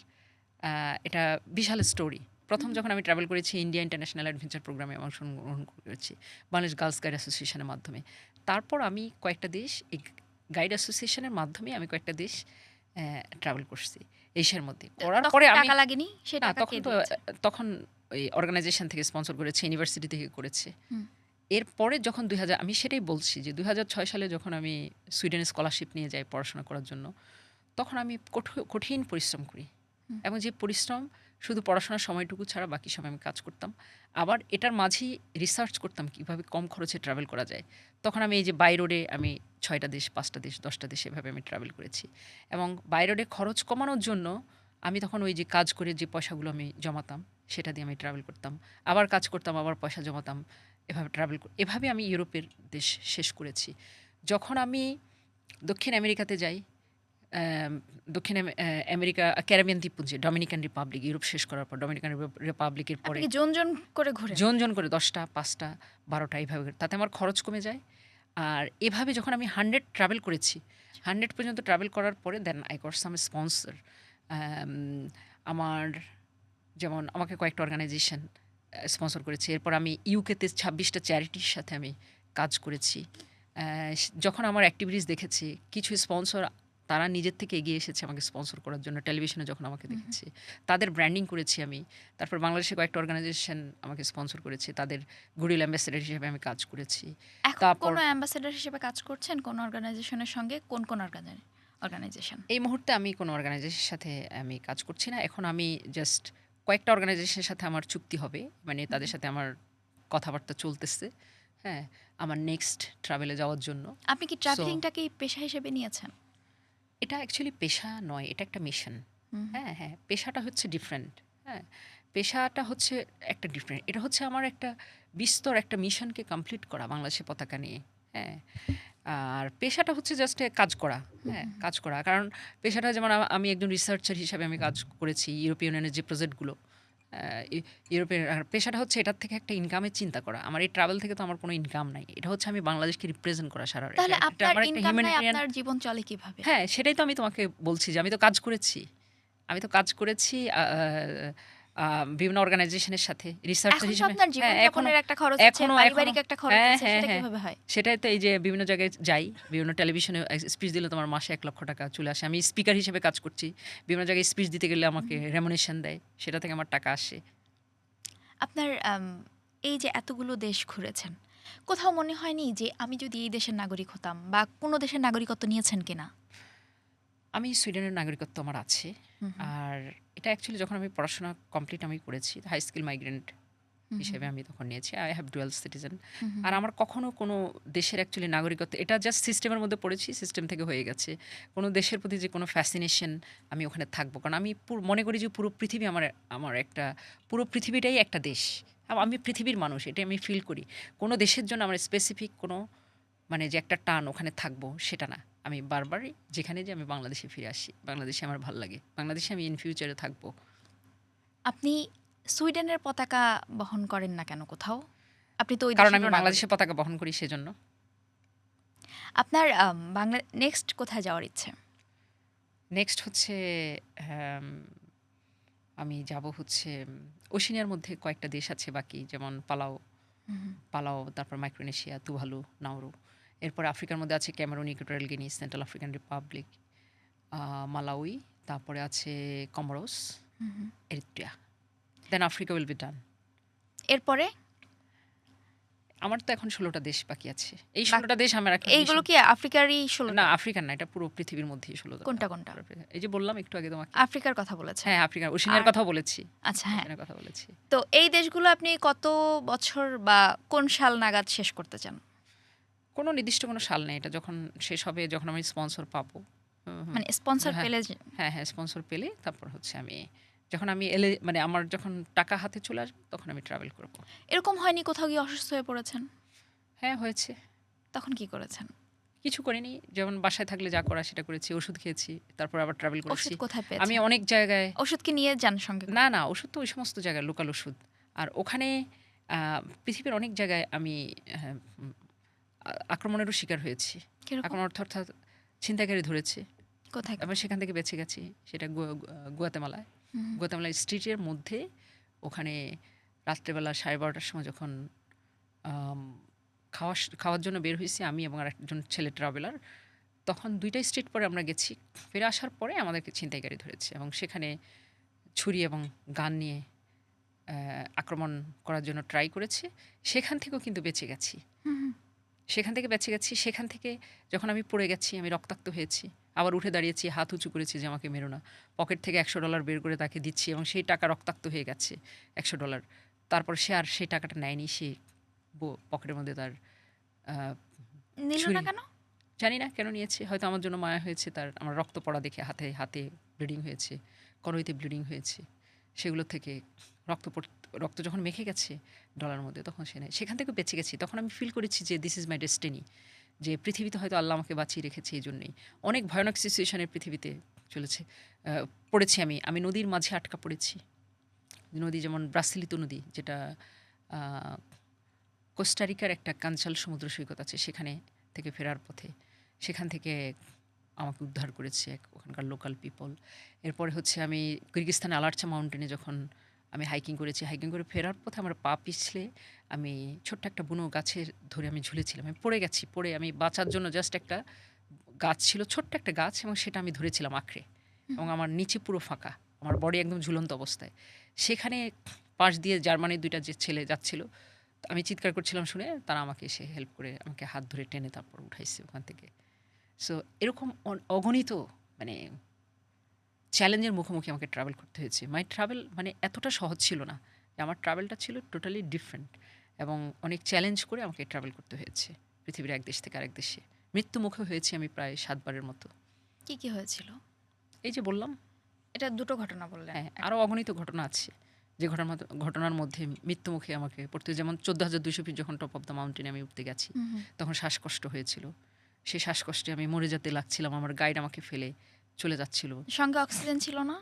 এটা বিশাল স্টোরি। ১ম যখন আমি ট্রাভেল করেছি ইন্ডিয়া ইন্টারন্যাশনাল অ্যাডভেঞ্চার প্রোগ্রামে অংশগ্রহণ করেছি। বাংলাদেশ গার্লস গাইড অ্যাসোসিয়েশনের মাধ্যমে। তারপর আমি কয়েকটা দেশ এই গাইড অ্যাসোসিয়েশনের মাধ্যমে আমি কয়েকটা দেশ ট্রাভেল করছি এশিয়ার মধ্যে। করার তখন পরে আমি টাকা লাগেনি? সেই না টাকা কে তখন তো দিয়েছে? তখন ওই অর্গানাইজেশন থেকে স্পন্সর করেছে, ইউনিভার্সিটি থেকে করেছে। হুম, এরপরে যখন ২০০০ আমি সেটাই বলছি যে ২০০৬ সালে যখন আমি সুইডেনে স্কলারশিপ নিয়ে যাই পড়াশোনা করার জন্য, তখন আমি কঠিন পরিশ্রম করি। হুম। এবং যে পরিশ্রম শুধু পড়াশোনার সময়টুকু ছাড়া বাকি সময় আমি কাজ করতাম। আবার এটার মাঝেই রিসার্চ করতাম কিভাবে কম খরচে ট্রাভেল করা যায়। তখন আমি এই যে বাই রোডে আমি ৬ টা দেশ, ৫ টা দেশ, ১০ টা দেশ এভাবে আমি ট্রাভেল করেছি। এবং বাই রোডে খরচ কমানোর জন্য আমি তখন ওই যে কাজ করে যে পয়সাগুলো আমি জমাতাম, সেটা দিয়ে আমি ট্রাভেল করতাম। আবার কাজ করতাম, আবার পয়সা জমাতাম। এভাবে আমি ইউরোপের দেশ শেষ করেছি। যখন আমি দক্ষিণ আমেরিকাতে যাই, অ্যাম দক্ষিণ আমেরিকা ক্যারিবিয়ান দ্বীপপুঞ্জে ডমিনিকান রিপাবলিক ইউরোপ শেষ করার পর ডমিনিকান রিপাবলিকের আপনি পরে কি জন, জন করে ঘোরেন? জন, জন করে ১০ টা, ৫ টা, ১২ টা এভাবে করে। তাতে আমার খরচ কমে যায়। আর এভাবে যখন আমি 100 ট্রাভেল করেছি, 100 পর্যন্ত ট্রাভেল করার পরে then I got some sponsor. অ্যাম আমার যেমন আমাকে কয়েকটা অর্গানাইজেশন স্পন্সর করেছে। এরপর আমি ইউকেতে ২৬ টা চ্যারিটির সাথে আমি কাজ করেছি। যখন আমার অ্যাক্টিভিটিস দেখেছি, কিছু স্পন্সর তারা নিজের থেকে এগিয়ে এসেছে আমাকে স্পন্সর করার জন্য। টেলিভিশনে যখন আমাকে হুম, হুম। দেখেছে, তাদের ব্র্যান্ডিং করেছি আমি। তারপর বাংলাদেশের কয়েকটা অর্গানাইজেশন আমাকে স্পন্সর করেছে। তাদের গুডউইল অ্যাম্বাসেডর হিসেবে আমি কাজ করেছি। এখন তারপর কোনো অ্যাম্বাসেডর হিসেবে কাজ করছেন কোন অর্গানাইজেশনের সঙ্গে? কোন অর্গানাইজেশন? এই মুহূর্তে আমি কোনো অর্গানাইজেশনের সাথে আমি কাজ করছি না। এখন আমি জাস্ট কয়েকটা অর্গানাইজেশনের সাথে আমার চুক্তি হবে। মানে হুম, তাদের সাথে আমার কথাবার্তা চলতেছে। হ্যাঁ? আমার নেক্সট ট্রাভেলে যাওয়ার জন্য। আপনি কি সো ট্রাভেলিংটাকেই পেশা হিসেবে নিয়েছেন? এটা অ্যাকচুয়ালি পেশা নয়, এটা একটা মিশন। হুম, হুম। হ্যাঁ, হ্যাঁ। পেশাটা হচ্ছে ডিফারেন্ট। হ্যাঁ? পেশাটা হচ্ছে একটা ডিফারেন্ট। এটা হচ্ছে আমার একটা বিস্তর একটা মিশনকে কমপ্লিট করা বাংলাদেশের পতাকা নিয়ে। হ্যাঁ? আর পেশাটা হচ্ছে জাস্ট কাজ করা। হুম, হ্যাঁ? হুম, কাজ করা। কারণ পেশাটা যেমন আমি একজন রিসার্চার হিসাবে আমি কাজ করেছি ইউরোপিয়ান ইউনিয়নের যে প্রজেক্টগুলো। আ ই ইউরোপের আর পেশাটা হচ্ছে এটার থেকে একটা ইনকামের চিন্তা করা। আমার এই ট্রাভেল থেকে তো আমার কোনো ইনকাম নাই। এটা হচ্ছে আমি বাংলাদেশকে রিপ্রেজেন্ট করা সারা এটা তাহলে এটা আপনার আমার একটা ইনকাম নাই, হিউম্যানিটেরিয়ান। আপনার জীবন চলে কিভাবে? হ্যাঁ, সেটাই তো আমি তোমাকে বলছি যে আমি তো কাজ করেছি। আমি তো কাজ করেছি আ আ আ বিভিন্ন অর্গানাইজেশনের সাথে রিসার্চার এখন তো হিসেবে। আপনার হ্যাঁ, এখনো জীবনযাপনের একটা খরচ আছে, এখনো পারিবারিক একটা খরচ হ্যাঁ, আছে, হ্যাঁ, সেটা হ্যাঁ। কিভাবে হয়? সেটাই তো এই যে বিভিন্ন জায়গায় যাই, বিভিন্ন টেলিভিশনে স্পিচ দিলে তোমার মাসে ৳১,০০,০০০ চলে আসে। আমি স্পিকার হিসেবে কাজ করছি। বিভিন্ন জায়গায় স্পিচ দিতে গেলে আমাকে হুম। রেমুনেশন দেয়। সেটা থেকে আমার টাকা আসে। আপনার এই যে এতগুলো দেশ ঘুরেছেন, কোথাও মনে হয়নি যে আমি যদি এই দেশের নাগরিক হতাম বা কোনো দেশের নাগরিকত্ব নিয়েছেন কিনা? আমি সুইডেনের নাগরিকত্ব আমার আছে। হুম, হুম, আর এটা অ্যাকচুয়ালি যখন আমি পড়াশোনা কমপ্লিট আমি করেছি, high skill migrant hmm, hmm, হিসেবে আমি তখন নিয়েছি। I have dual citizen. Hmm, hmm, আর হুম। আমার কখনো কোনো দেশের অ্যাকচুয়ালি নাগরিকত্ব এটা জাস্ট সিস্টেমের মধ্যে পড়েছি, সিস্টেম থেকে হয়ে গেছে। কোনো দেশের প্রতি যে কোনো ফ্যাসিনেশন আমি ওখানে থাকবো। কারণ আমি মনে করি যে পুরো পৃথিবী আমার আমার একটা পুরো পৃথিবীটাই একটা দেশ। আমি পৃথিবীর মানুষ, এটাই আমি ফিল করি। কোনো দেশের জন্য আমার স্পেসিফিক কোনো মানে যে একটা টান ওখানে থাকবো সেটা না। আমি বারবারই যেখানে যাই আমি বাংলাদেশে ফিরে আসি। বাংলাদেশে আমার ভাল লাগে। বাংলাদেশে আমি ইন ফিউচারে থাকবো। আপনি সুইডেনের পতাকা বহন করেন না কেন কোথাও? আপনি তো ওই কারণ আমি দেশেরও নাগরিক। বাংলাদেশের পতাকা বহন করি সেজন্য। আপনার বাংলা নেক্সট কোথায় যাওয়ার ইচ্ছে? নেক্সট হচ্ছে আম আমি যাব হচ্ছে ওশেনিয়ার মধ্যে কয়েকটা দেশ আছে বাকি, যেমন হুম, পালাও, তারপর মাইক্রোনেশিয়া, তুভালু, নাউরু। এরপরে আফ্রিকার মধ্যে আছে Cameroon, Equatorial Guinea, Central African Republic, Malawi, তারপরে আছে Comoros, hmm, hmm. Eritrea. Then Africa will be done. এরপরে আমার তো এখন ১৬টা দেশ বাকি আছে। এই বাকি ১৬টা দেশ আমার এখন এইগুলো ভীষণ। কি আফ্রিকারই না, ১৬টা? আফ্রিকান না, এটা পুরো পৃথিবীর মধ্যেই ১৬টা। কোনটা, কোনটা? এই যে বললাম একটু আগে তোমাকে। আফ্রিকার কথা বলেছেন। হ্যাঁ, আফ্রিকার ওশেনিয়ার আর কথাও বলেছি। আচ্ছা, হ্যাঁ। ওশেনিয়ার কথা বলেছি। তো এই দেশগুলো আপনি কত বছর বা কোন সাল নাগাদ শেষ করতে চান? কোনো নির্দিষ্ট কোনো সাল নেই। এটা যখন শেষ হবে, যখন আমি স্পন্সর পাবো। হুম, হুম। মানে স্পন্সর হ্যাঁ, পেলে হ্যাঁ, হ্যাঁ, স্পন্সর পেলে তারপর হচ্ছে আমি যখন আমি মানে আমার যখন টাকা হাতে চলে আসবে তখন আমি ট্রাভেল করব। এরকম হয়নি কোথাও গিয়ে অসুস্থ হয়ে পড়েছেন? হ্যাঁ, হয়েছে। তখন কি করেছেন? কিছু করিনি। যেমন বাসায় থাকলে যা করা সেটা করেছি। ওষুধ খেয়েছি। তারপর আবার ট্রাভেল করেছি। ওষুধ কোথায় আমি পেয়েছেন? অনেক জায়গায়। ওষুধ কি নিয়ে যান সঙ্গে করে? না, না, ওষুধ তো ওই সমস্ত জায়গায় লোকাল ওষুধ। আর ওখানে আ পৃথিবীর অনেক জায়গায় আমি হ্যাঁ, আক্রমণেরও শিকার হয়েছি। কিরকম? আক্রমণ অর্থাৎ ছিনতাইকারী ধরেছে। কোথায়? আবার সেখান থেকে বেঁচে গেছি। সেটা গুয়াতেমালায়। হুম, গুয়াতেমালা স্ট্রিটের মধ্যে ওখানে রাত্রেবেলা 12:30টার সময় যখন আম খাওয়ার জন্য বের হইছি আমি এবং আরেকজন ছেলে ট্রাভেলার। তখন ২ টা স্ট্রিট পরে আমরা গেছি। ফিরে আসার পরে আমাদেরকে ছিনতাইকারী ধরেছে এবং সেখানে ছুরি এবং গান নিয়ে আক্রমণ করার জন্য ট্রাই করেছে। সেখান থেকেও কিন্তু বেঁচে গেছি। হুম, হুম। সেখান থেকে বেঁচে গেছি। সেখান থেকে যখন আমি পড়ে গেছি, আমি রক্তাক্ত হয়েছি। আবার উঠে দাঁড়িয়েছি, হাত উঁচু করেছি যে আমাকে মেরো না। পকেট থেকে $১০০ বের করে তাকে দিচ্ছি এবং সেই টাকা রক্তাক্ত হয়ে গেছে $১০০। তারপর সে আর সেই টাকাটা নেয়নি। সে পকেটের মধ্যে তার আ নিল না ছুরি। কেন? জানি না কেন নিয়েছে। হয়তো আমার জন্য মায়া হয়েছে তার। আমার রক্ত পড়া দেখে হাতে ব্লিডিং হয়েছে, কনুইতে ব্লিডিং হয়েছে। সেগুলো থেকে রক্ত পড় রক্ত যখন মেখে গেছে ডলার মধ্যে তখন সে নেয়। সেখান থেকেও বেঁচে গেছি। তখন আমি ফিল করেছি যে দিস ইজ মাই ডেস্টিনি। যে পৃথিবীতে হয়তো আল্লাহ আমাকে বাঁচিয়ে রেখেছে এইজন্যই। অনেক ভয়ানক সিচুয়েশন এ পৃথিবীতে চলেছে। আ পড়েছি আমি। আমি নদীর মাঝে আটকা পড়েছি। নদী যেমন ব্রাসিলিতো নদী, যেটা আ কোস্টারিকার একটা কাঞ্চাল সমুদ্র সৈকত আছে, সেখানে থেকে ফেরার পথে। সেখান থেকে আমাকে উদ্ধার করেছে ওখানকার লোকাল পিপল। এরপরে হচ্ছে আমি কিরগিজস্তানে আলারচা মাউন্টেনে যখন আমি হাইকিং করেছি, হাইকিং করে ফেরার পথে আমার পা পিছলে আমি ছোট্ট একটা বুনো গাছের ধরে আমি ঝুলেছিলাম। আমি পড়ে গেছি। পড়ে আমি বাঁচার জন্য জাস্ট একটা গাছ ছিল, ছোট্ট একটা গাছ, এবং সেটা আমি ধরেছিলাম আঁকড়ে। এবং আমার নিচে পুরো ফাঁকা। আমার বডি একদম ঝুলন্ত অবস্থায়। সেখানে পাশ দিয়ে জার্মানির ২ টা যে ছেলে যাচ্ছিল, আমি চিৎকার করছিলাম শুনে তারা আমাকে এসে হেল্প করে আমাকে হাত ধরে টেনে তারপর উঠাইছে ওখান থেকে। সো এরকম অগণিত মানে চ্যালেঞ্জের মুখোমুখি আমাকে ট্রাভেল করতে হয়েছে। মাই ট্রাভেল মানে এতটা সহজ ছিল না। আমার ট্রাভেলটা ছিল টোটালি ডিফারেন্ট এবং অনেক চ্যালেঞ্জ করে আমাকে ট্রাভেল করতে হয়েছে পৃথিবীর এক দেশ থেকে আরেক দেশে। মৃত্যু মুখে হয়েছি আমি প্রায় ৭ বারের মতো। কি, কি হয়েছিল? এই যে বললাম। এটা ২ টো ঘটনা বললেন। হ্যাঁ, আরও অগণিত ঘটনা আছে। যে ঘটনার মধ্যে মৃত্যুমুখে আমাকে পড়তে, যেমন ১৪,২০০ ফিট যখন টপ অফ দ্য মাউন্টেনে আমি উঠতে গেছি, হুম, হুম। তখন শ্বাসকষ্ট হয়েছিল। সেই শ্বাসকষ্টে আমি মরে যেতে লাগছিলাম। আমার গাইড আমাকে ফেলে চলে যাচ্ছিল। সঙ্গে অক্সিজেন ছিল না?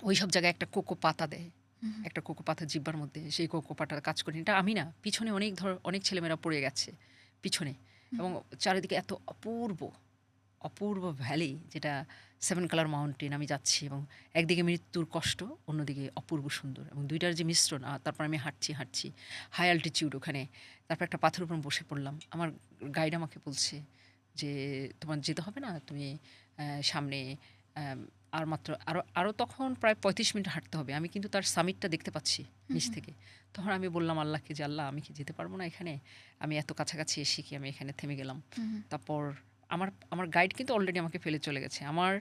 ওইসব জায়গায় একটা কোকো পাতা দেয়। হুম, হুম। একটা কোকো পাতা জিহ্বার মধ্যে। সেই কোকো পাতার কাজ করিনি। এটা আমি না, পিছনে অনেক ছেলেমেয়েরা পড়ে গেছে পিছনে। এবং চারিদিকে এত অপূর্ব ভ্যালি, যেটা 7 কালার মাউন্টেন আমি যাচ্ছি এবং একদিকে মৃত্যুর কষ্ট, অন্যদিকে অপূর্ব সুন্দর এবং ২ টার যে মিশ্রণ। তারপর আমি হাঁটছি। হাই অ্যাল্টিটিউড ওখানে। তারপর একটা পাথরের উপর বসে পড়লাম। আমার গাইড আমাকে বলছে যে, "তোমার যেতে হবে না। তুমি সামনে অ্যাম আর মাত্র আরও তখন প্রায় ৩৫ মিনিট হাঁটতে হবে। আমি কিন্তু তার সামিটটা দেখতে পাচ্ছি নিচ থেকে।" তখন আমি বললাম আল্লাহকে যে, "আল্লাহ, আমি কি যেতে পারবো না এখানে? আমি এত কাছাকাছি এসে কি আমি এখানে থেমে গেলাম?" হুম, হুম। তারপর আমার গাইড কিন্তু অলরেডি আমাকে ফেলে চলে গেছে। আমার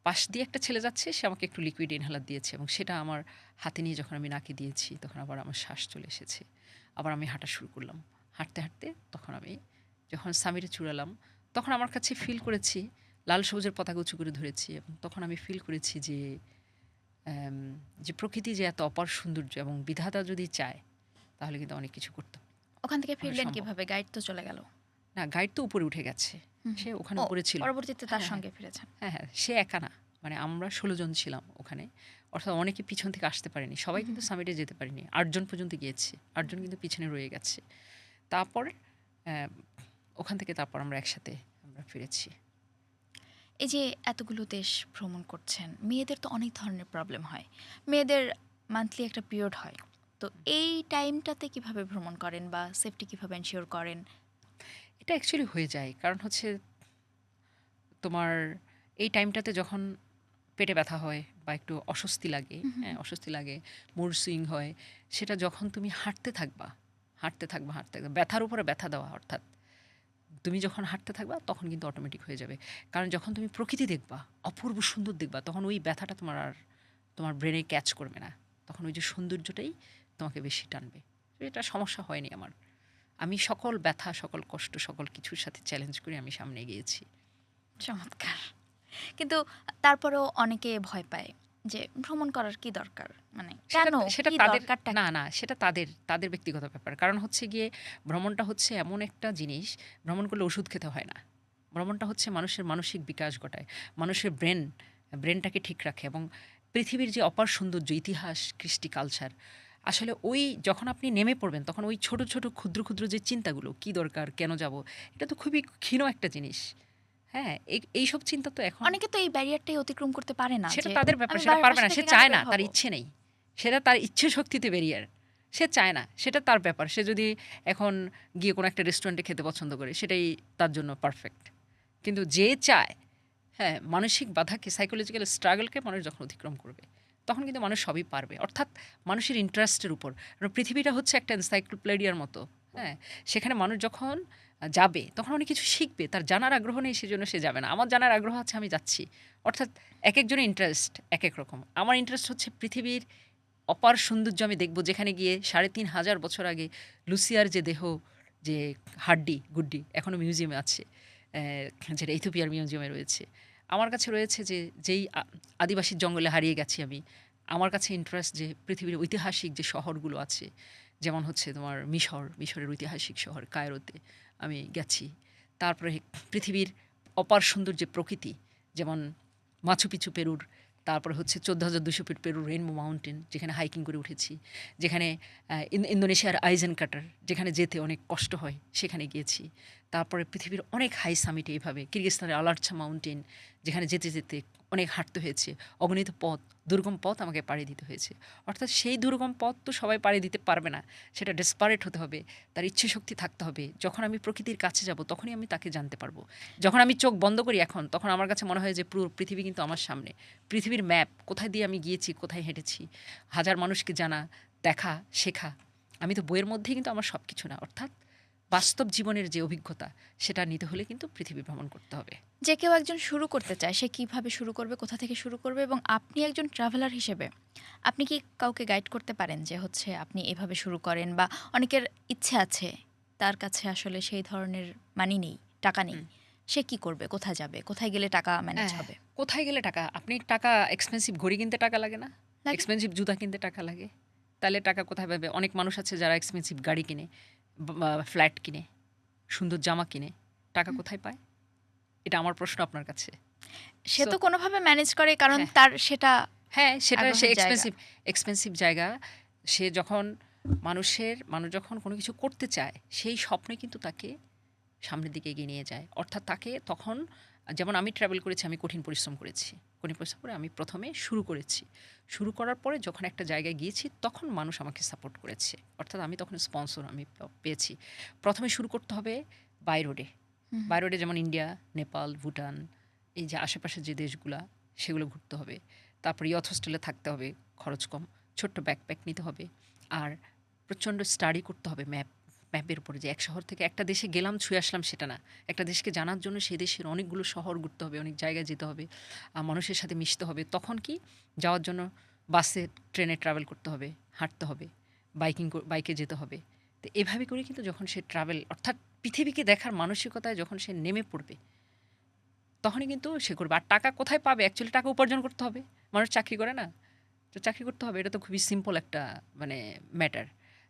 পাশ দিয়ে একটা ছেলে যাচ্ছে, সে আমাকে একটু লিকুইড ইনহেলার দিয়েছে এবং সেটা আমার হাতে নিয়ে যখন আমি নাকে দিয়েছি, তখন আবার আমার শ্বাস চলে এসেছে। আবার আমি হাঁটা শুরু করলাম। হাঁটতে তখন আমি যখন সামিটে চূড়ালাম, তখন আমার কাছে ফিল করেছি লাল সবুজের পতাকা উঁচু করে ধরেছি এবং তখন আমি ফিল করেছি যে অ্যাম যে প্রকৃতি যে এত অপার সৌন্দর্য এবং বিধাতা যদি চায়, তাহলে কিন্তু অনেক কিছু করতে ওখান থেকে ফিরলেন সম্ভব। কিভাবে? গাইড তো চলে গেল। না, গাইড তো উপরে উঠে গেছে। হুম, সে হুম। ওখানে ও উপরে ছিল। পরবর্তীতে তার হ্যাঁ, হ্যাঁ। সঙ্গে ফিরেছেন। হ্যাঁ, হ্যাঁ, সে একা না। মানে আমরা ১৬ জন ছিলাম ওখানে। অর্থাৎ অনেকে পিছন থেকে আসতে পারেনি, সবাই কিন্তু সামিটে যেতে পারেনি, 8 জন পর্যন্ত গিয়েছে, 8 জন কিন্তু পিছনে রয়ে গেছে। তারপর ওখান থেকে তারপর আমরা একসাথে আমরা ফিরেছি। এই যে এতগুলো দেশ ভ্রমণ করছেন, মেয়েদের তো অনেক ধরনের প্রবলেম হয়। মেয়েদের মান্থলি একটা পিরিয়ড হয়। তো এই টাইমটাতে কিভাবে ভ্রমণ করেন বা সেফটি কিভাবে এনশিওর করেন? এটা অ্যাকচুয়ালি হয়ে যায়, কারণ হচ্ছে তোমার এই টাইমটাতে যখন পেটে ব্যথা হয় বা একটু অস্বস্তি লাগে, হ্যাঁ অস্বস্তি লাগে, মুড সুইং হয়, সেটা যখন তুমি হাঁটতে থাকবা, হাঁটতে থাকবা, হাঁটতে থাকবা, ব্যথার উপরে ব্যথা দেওয়া, অর্থাৎ তুমি যখন হাঁটতে থাকবা তখন কিন্তু অটোমেটিক হয়ে যাবে। কারণ যখন তুমি প্রকৃতি দেখবা, অপূর্ব সুন্দর দেখবা, তখন ওই ব্যথাটা তোমার আর তোমার ব্রেনে ক্যাচ করবে না, তখন ওই যে সৌন্দর্যটাই তোমাকে বেশি টানবে। তো এটা সমস্যা হয়নি আমার। আমি সকল ব্যথা, সকল কষ্ট, সকল কিছুর সাথে চ্যালেঞ্জ করে আমি সামনে গিয়েছি। চমৎকার। কিন্তু তারপরেও অনেকে ভয় পায় যে ভ্রমণ করার কি দরকার? মানে সেটা কেন? সেটা কি তাদের, দরকারটা না, কি? না, সেটা তাদের, তাদের ব্যক্তিগত ব্যাপার। কারণ হচ্ছে গিয়ে ভ্রমণটা হচ্ছে এমন একটা জিনিস, ভ্রমণ করলে ওষুধ খেতে হয় না। ভ্রমণটা হচ্ছে মানুষের মানসিক বিকাশ ঘটায়। মানুষের ব্রেনটাকে ঠিক রাখে এবং পৃথিবীর যে অপার সৌন্দর্য, ইতিহাস, কৃষ্টি, কালচার, আসলে ওই যখন আপনি নেমে পড়বেন তখন ওই ছোট, ছোট ক্ষুদ্র, ক্ষুদ্র যে চিন্তাগুলো, কি দরকার, কেন যাবো? এটা তো খুবই ক্ষীণ একটা জিনিস। হ্যাঁ? এইসব চিন্তা তো এখন অনেকে তো এই ব্যারিয়ারটাই অতিক্রম করতে পারে না সেটা যে তাদের ব্যাপার, আমি সেটা পারবে বাসা না। সে থেকে কেন চায় না, বের তার হব? ইচ্ছে নেই। সেটা তার ইচ্ছে শক্তিতে বেরিয়ার। সে চায় না, সেটা তার ব্যাপার। সে যদি এখন গিয়ে কোনো একটা রেস্টুরেন্টে খেতে পছন্দ করে, সেটাই তার জন্য পারফেক্ট। কিন্তু যে চায়, হ্যাঁ, মানসিক বাধাকে, সাইকোলজিক্যাল স্ট্রাগলকে মানুষ যখন অতিক্রম করবে, তখন কিন্তু মানুষ সবই পারবে। অর্থাৎ মানুষের ইন্টারেস্টের উপর। কারণ পৃথিবীটা হচ্ছে একটা এনসাইক্লোপিডিয়ার মতো, হ্যাঁ? সেখানে মানুষ যখন যাবে, তখন অনেক কিছু শিখবে। তার জানার আগ্রহ নেই, সেজন্য সে যাবে না। আমার জানার আগ্রহ আছে, আমি যাচ্ছি। অর্থাৎ একেকজনের ইন্টারেস্ট একেক রকম। আমার ইন্টারেস্ট হচ্ছে পৃথিবীর অপার সৌন্দর্য আমি দেখব, যেখানে গিয়ে ৩,৫০০ বছর আগে লুসিয়ার যে দেহ, যে হাড্ডি গুড্ডি এখনও মিউজিয়ামে আছে, যেটা ইথিওপিয়ার মিউজিয়ামে রয়েছে। আমার কাছে রয়েছে যে যেই আদিবাসীর জঙ্গলে হারিয়ে গেছি আমি, আমার কাছে ইন্টারেস্ট যে পৃথিবীর ঐতিহাসিক যে শহরগুলো আছে, যেমন হচ্ছে তোমার মিশরের ঐতিহাসিক শহর কায়রোতে আমি গেছি। তারপরে পৃথিবীর অপার সুন্দর যে প্রকৃতি, যেমন মাচু পিচু পেরুর, তারপরে হচ্ছে ১৪,২০০ ফিট পেরুর রেইনবো মাউন্টেন, যেখানে হাইকিং করে উঠেছি। যেখানে ইন্দোনেশিয়ার আইজেন কাটার, যেখানে যেতে অনেক কষ্ট হয়, সেখানে গিয়েছি। তারপরে পৃথিবীর অনেক হাই সামিটে, এভাবে কিরগিজস্তানের আলার্চা মাউন্টেন, যেখানে যেতে যেতে অনেক হাঁটতে হয়েছে, অগণিত পথ, দুর্গম পথ আমাকে পাড়ি দিতে হয়েছে। অর্থাৎ সেই দুর্গম পথ তো সবাই পাড়ি দিতে পারবে না, সেটা ডেসপারেট হতে হবে, তার ইচ্ছে শক্তি থাকতে হবে। যখন আমি প্রকৃতির কাছে যাব, তখনই আমি তাকে জানতে পারবো। যখন আমি চোখ বন্ধ করি এখন, তখন আমার কাছে মনে হয় যে পুরো পৃথিবী কিন্তু আমার সামনে। পৃথিবীর ম্যাপ, কোথায় দিয়ে আমি গিয়েছি, কোথায় হেঁটেছি, হাজার মানুষকে জানা, দেখা, শেখা। আমি তো বইয়ের মধ্যেই কিন্তু আমার সব কিছু না। অর্থাৎ বাস্তব জীবনের যে অভিজ্ঞতা, সেটা নিতে হলে কিন্তু পৃথিবী ভ্রমণ করতে হবে। যে কেউ একজন শুরু করতে চায়, সে কিভাবে শুরু করবে, কোথা থেকে শুরু করবে? এবং আপনি একজন ট্রাভেলার হিসেবে আপনি কি কাউকে গাইড করতে পারেন যে হচ্ছে আপনি এভাবে শুরু করেন? বা অনেকের ইচ্ছে আছে, তার কাছে আসলে সেই ধরনের মানি নেই, টাকা নেই। হুম। সে কি করবে? কোথায় যাবে? কোথায় গেলে টাকা ম্যানেজ হ্যাঁ, হবে? কোথায় গেলে টাকা? আপনি টাকা, এক্সপেন্সিভ ঘড়ি কিনতে টাকা লাগে না? লাগে? এক্সপেন্সিভ জুতা কিনতে টাকা লাগে। তাহলে টাকা কোথায় পাবে? অনেক মানুষ আছে যারা এক্সপেন্সিভ গাড়ি কিনে, ফ্ল্যাট কিনে, সুন্দর জামা কিনে। টাকা হুম। কোথায় পায়? এটা আমার প্রশ্ন আপনার কাছে। সে সো তো কোনোভাবে ম্যানেজ করে, কারণ হ্যাঁ, তার সেটা হ্যাঁ, সেটা সে আগ্রহের জায়গা। এক্সপেন্সিভ জায়গা। সে যখন মানুষ যখন কোনো কিছু করতে চায়, সেই স্বপ্নে কিন্তু তাকে সামনের দিকে এগিয়ে নিয়ে যায়। অর্থাৎ তাকে তখন, যেমন আমি ট্রাভেল করেছি, আমি কঠিন পরিশ্রম করেছি। কঠিন পরিশ্রম করে আমি ১ম এ শুরু করেছি। শুরু করার পরে যখন একটা জায়গায় গিয়েছি, তখন মানুষ আমাকে সাপোর্ট করেছে। অর্থাৎ আমি তখন স্পন্সর আমি পেয়েছি। ১ম এ শুরু করতে হবে বাই রোডে। হুম, বাই রোডে যেমন ইন্ডিয়া, নেপাল, ভুটান, এই যে আশেপাশের যে দেশগুলা, সেগুলো ঘুরতে হবে। তারপর ইয়থ হোস্টেলে থাকতে হবে, খরচ কম। ছোট্ট ব্যাকপ্যাক নিতে হবে। আর প্রচণ্ড স্টাডি করতে হবে ম্যাপের উপরে, যে এক শহর থেকে একটা দেশে গেলাম, ছুঁয়ে আসলাম, সেটা না। একটা দেশকে জানার জন্য সেই দেশের অনেকগুলো শহর ঘুরতে হবে, অনেক জায়গায় যেতে হবে, মানুষের সাথে মিশতে হবে। তখন কি, যাওয়ার জন্য বাসে, ট্রেনে ট্রাভেল করতে হবে, হাঁটতে হবে, বাইকে যেতে হবে। তো এভাবে করে কিন্তু যখন সে ট্রাভেল, অর্থাৎ পৃথিবীকে দেখার মানসিকতায় যখন সে নেমে পড়বে, তখনই কিন্তু সে করবে। আর টাকা কোথায় পাবে? অ্যাকচুয়ালি টাকা উপার্জন করতে হবে। মানুষ চাকরি করে না? তো চাকরি করতে হবে। এটা তো খুবই সিম্পল একটা মানে ম্যাটার।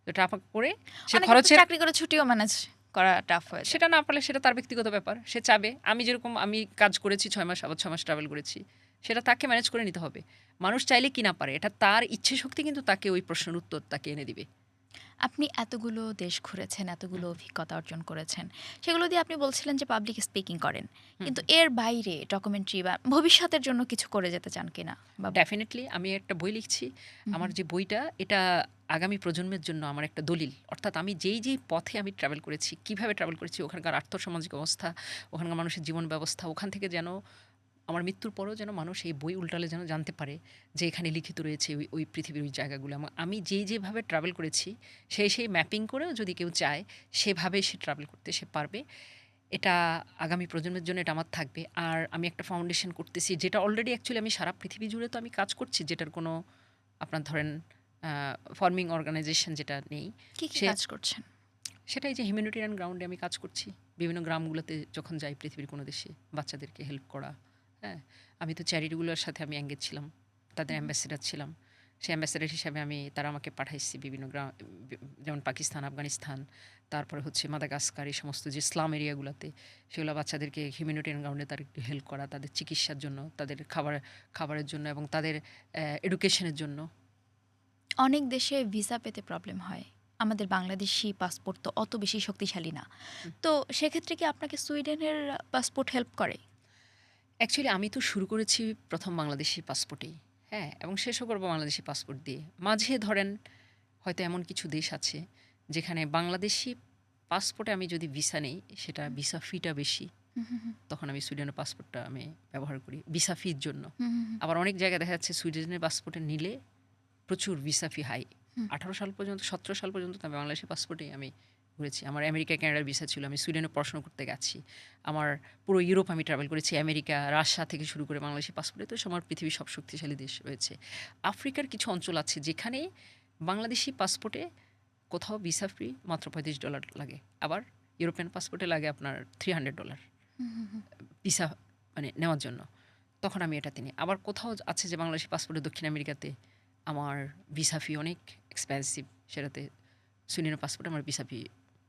তো টাকা করে সে অনেকের তো খরচের, চাকরি করে ছুটিও ম্যানেজ করা টাফ হয়ে যায়। সেটা না পারলে সেটা তার ব্যক্তিগত ব্যাপার। সে চাবে। আমি যেরকম আমি কাজ করেছি ৬ মাস, আবার ৬ মাস ট্রাভেল করেছি। সেটা তাকে ম্যানেজ করে নিতে হবে। মানুষ চাইলে কি না পারে, এটা তার ইচ্ছে শক্তি কিন্তু তাকে ওই প্রশ্নের উত্তর তাকে এনে দিবে। আপনি এতগুলো দেশ ঘুরেছেন, এতগুলো অভিজ্ঞতা অর্জন করেছেন। সেগুলো দিয়ে আপনি বলছিলেন যে পাবলিক স্পিকিং করেন। হুম, কিন্তু হুম। এর বাইরে ডকুমেন্টারি বা ভবিষ্যতের জন্য কিছু করে যেতে চান কিনা? বা ডেফিনিটলি আমি একটা বই লিখছি। হুম, আমার হুম। যে বইটা এটা আগামী প্রজন্মের জন্য আমার একটা দলিল। অর্থাৎ আমি যেই পথে আমি ট্রাভেল করেছি, কিভাবে ট্রাভেল করেছি, ওখানকার আর্থসামাজিক অবস্থা, ওখানকার মানুষের জীবন ব্যবস্থা, ওখান থেকে যেন আমার মৃত্যুর পরেও যেন মানুষ এই বই উল্টালে যেন জানতে পারে যে এখানে লিখিত রয়েছে ওই পৃথিবীর ওই জায়গাগুলো। আমি যেভাবে ট্রাভেল করেছি সেই ম্যাপিং করেও যদি কেউ চায় সেভাবে সে ট্রাভেল করতে সে পারবে। এটা আগামী প্রজন্মের জন্য এটা আমার থাকবে। আর আমি একটা ফাউন্ডেশন করতেছি যেটা অলরেডি অ্যাকচুয়ালি আমি সারা পৃথিবী জুড়ে তো আমি কাজ করছি, যেটার কোনো আপনার ধরেন ফর্মিং অর্গানাইজেশন যেটা নেই। কি, কি সে কাজ করছেন? সেটাই যে হিউম্যানিটেরিয়ান গ্রাউন্ডে আমি কাজ করছি। বিভিন্ন গ্রামগুলোতে যখন যাই পৃথিবীর কোনো দেশে বাচ্চাদেরকে হেল্প করা। হ্যাঁ, আমি তো চ্যারিটিগুলোর সাথে আমি এঙ্গেজ ছিলাম, তাদের অ্যাম্বাসেডার ছিলাম। সেই অ্যাম্বাসেডার হিসাবে তারা আমাকে পাঠাইছে বিভিন্ন গ্রাম, যেমন পাকিস্তান, আফগানিস্তান, তারপরে হচ্ছে মাদাগাস্কার, এই সমস্ত যে স্লাম এরিয়াগুলোতে সেগুলো বাচ্চাদেরকে হিউম্যানিটেরিয়ান গ্রাউন্ডে তার একটু হেল্প করা, তাদের চিকিৎসার জন্য, তাদের খাবারের জন্য এবং তাদের এডুকেশনের জন্য। অনেক দেশে ভিসা পেতে প্রবলেম হয়। আমাদের বাংলাদেশি পাসপোর্ট তো অত বেশি শক্তিশালী না। তো সেক্ষেত্রে কি আপনাকে সুইডেনের পাসপোর্ট হেল্প করে? অ্যাকচুয়ালি আমি তো শুরু করেছি প্রথম বাংলাদেশি পাসপোর্টেই। হ্যাঁ, এবং শেষও করবো বাংলাদেশি পাসপোর্ট দিয়ে। মাঝে ধরেন হয়তো এমন কিছু দেশ আছে যেখানে বাংলাদেশি পাসপোর্টে আমি যদি ভিসা নেই, সেটা ভিসা ফিটা বেশি। হুম, হুম, হুম। তখন আমি সুইডেনের পাসপোর্টটা আমি ব্যবহার করি ভিসা ফির জন্য। হুম, হুম, হুম। আবার অনেক জায়গায় দেখা যাচ্ছে সুইডেনের পাসপোর্টে নিলে প্রচুর ভিসা ফি হাই। হুম। 18 সাল পর্যন্ত, 17 সাল পর্যন্ত তো আমি বাংলাদেশি পাসপোর্টেই আমি ঘুরেছি। আমার আমেরিকা, কানাডার ভিসা ছিল। আমি সুইডেনে পড়াশোনা করতে গেছি। আমার পুরো ইউরোপ আমি ট্রাভেল করেছি। আমেরিকা, রাশিয়া থেকে শুরু করে বাংলাদেশি পাসপোর্টে তো আমার পৃথিবীর সব শক্তিশালী দেশ রয়েছে। আফ্রিকার কিছু অঞ্চল আছে যেখানে বাংলাদেশি পাসপোর্টে কোথাও ভিসা ফ্রি মাত্র $35 লাগে। আবার ইউরোপিয়ান পাসপোর্টে লাগে আপনার $300 ভিসা মানে নেওয়ার জন্য। তখন আমি এটাতে নিই। আবার কোথাও আছে যে বাংলাদেশি পাসপোর্টে দক্ষিণ আমেরিকাতে আমার ভিসা ফি অনেক এক্সপেন্সিভ, সেটাতে সুইডেনের পাসপোর্টে আমার ভিসা ফি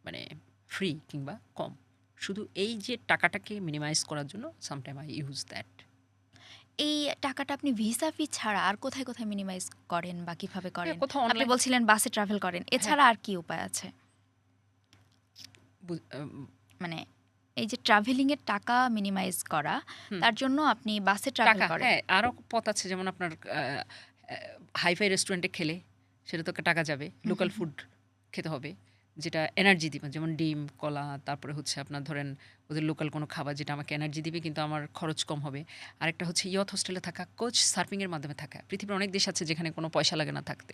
মানে ফ্রি কিংবা কম। শুধু এই যে টাকাটাকে মিনিমাইজ করার জন্য সামটাইম আই ইউজ দ্যাট। এই টাকাটা আপনি ভিসা ফি ছাড়া আর কোথায়, কোথায় মিনিমাইজ করেন বা কিভাবে হ্যাঁ, করেন? কোথাও আপনি অনলাইন। বলছিলেন বাসে ট্রাভেল করেন। হ্যাঁ, এছাড়া আর কি উপায় আছে? বু- আম, মানে এই যে ট্রাভেলিং এর টাকা মিনিমাইজ করা, হুম, তার জন্য আপনি বাসে ট্রাভেল টাকা, করেন। হ্যাঁ, আরও পথ আছে। যেমন আপনার হাইফাই রেস্টুরেন্টে খেলে সেটা তো টাকা যাবে। হুম, লোকাল হুম, হুম। ফুড খেতে হবে যেটা এনার্জি দিবে, যেমন ডিম, কলা, তারপরে হচ্ছে আপনার ধরেন ওদের লোকাল কোনো খাবার যেটা আমাকে এনার্জি দিবে কিন্তু আমার খরচ কম হবে। আরেকটা হচ্ছে ইয়থ হোস্টেলে থাকা, কোচ সার্ফিংয়ের মাধ্যমে থাকা। পৃথিবীর অনেক দেশ আছে যেখানে কোনো পয়সা লাগে না থাকতে।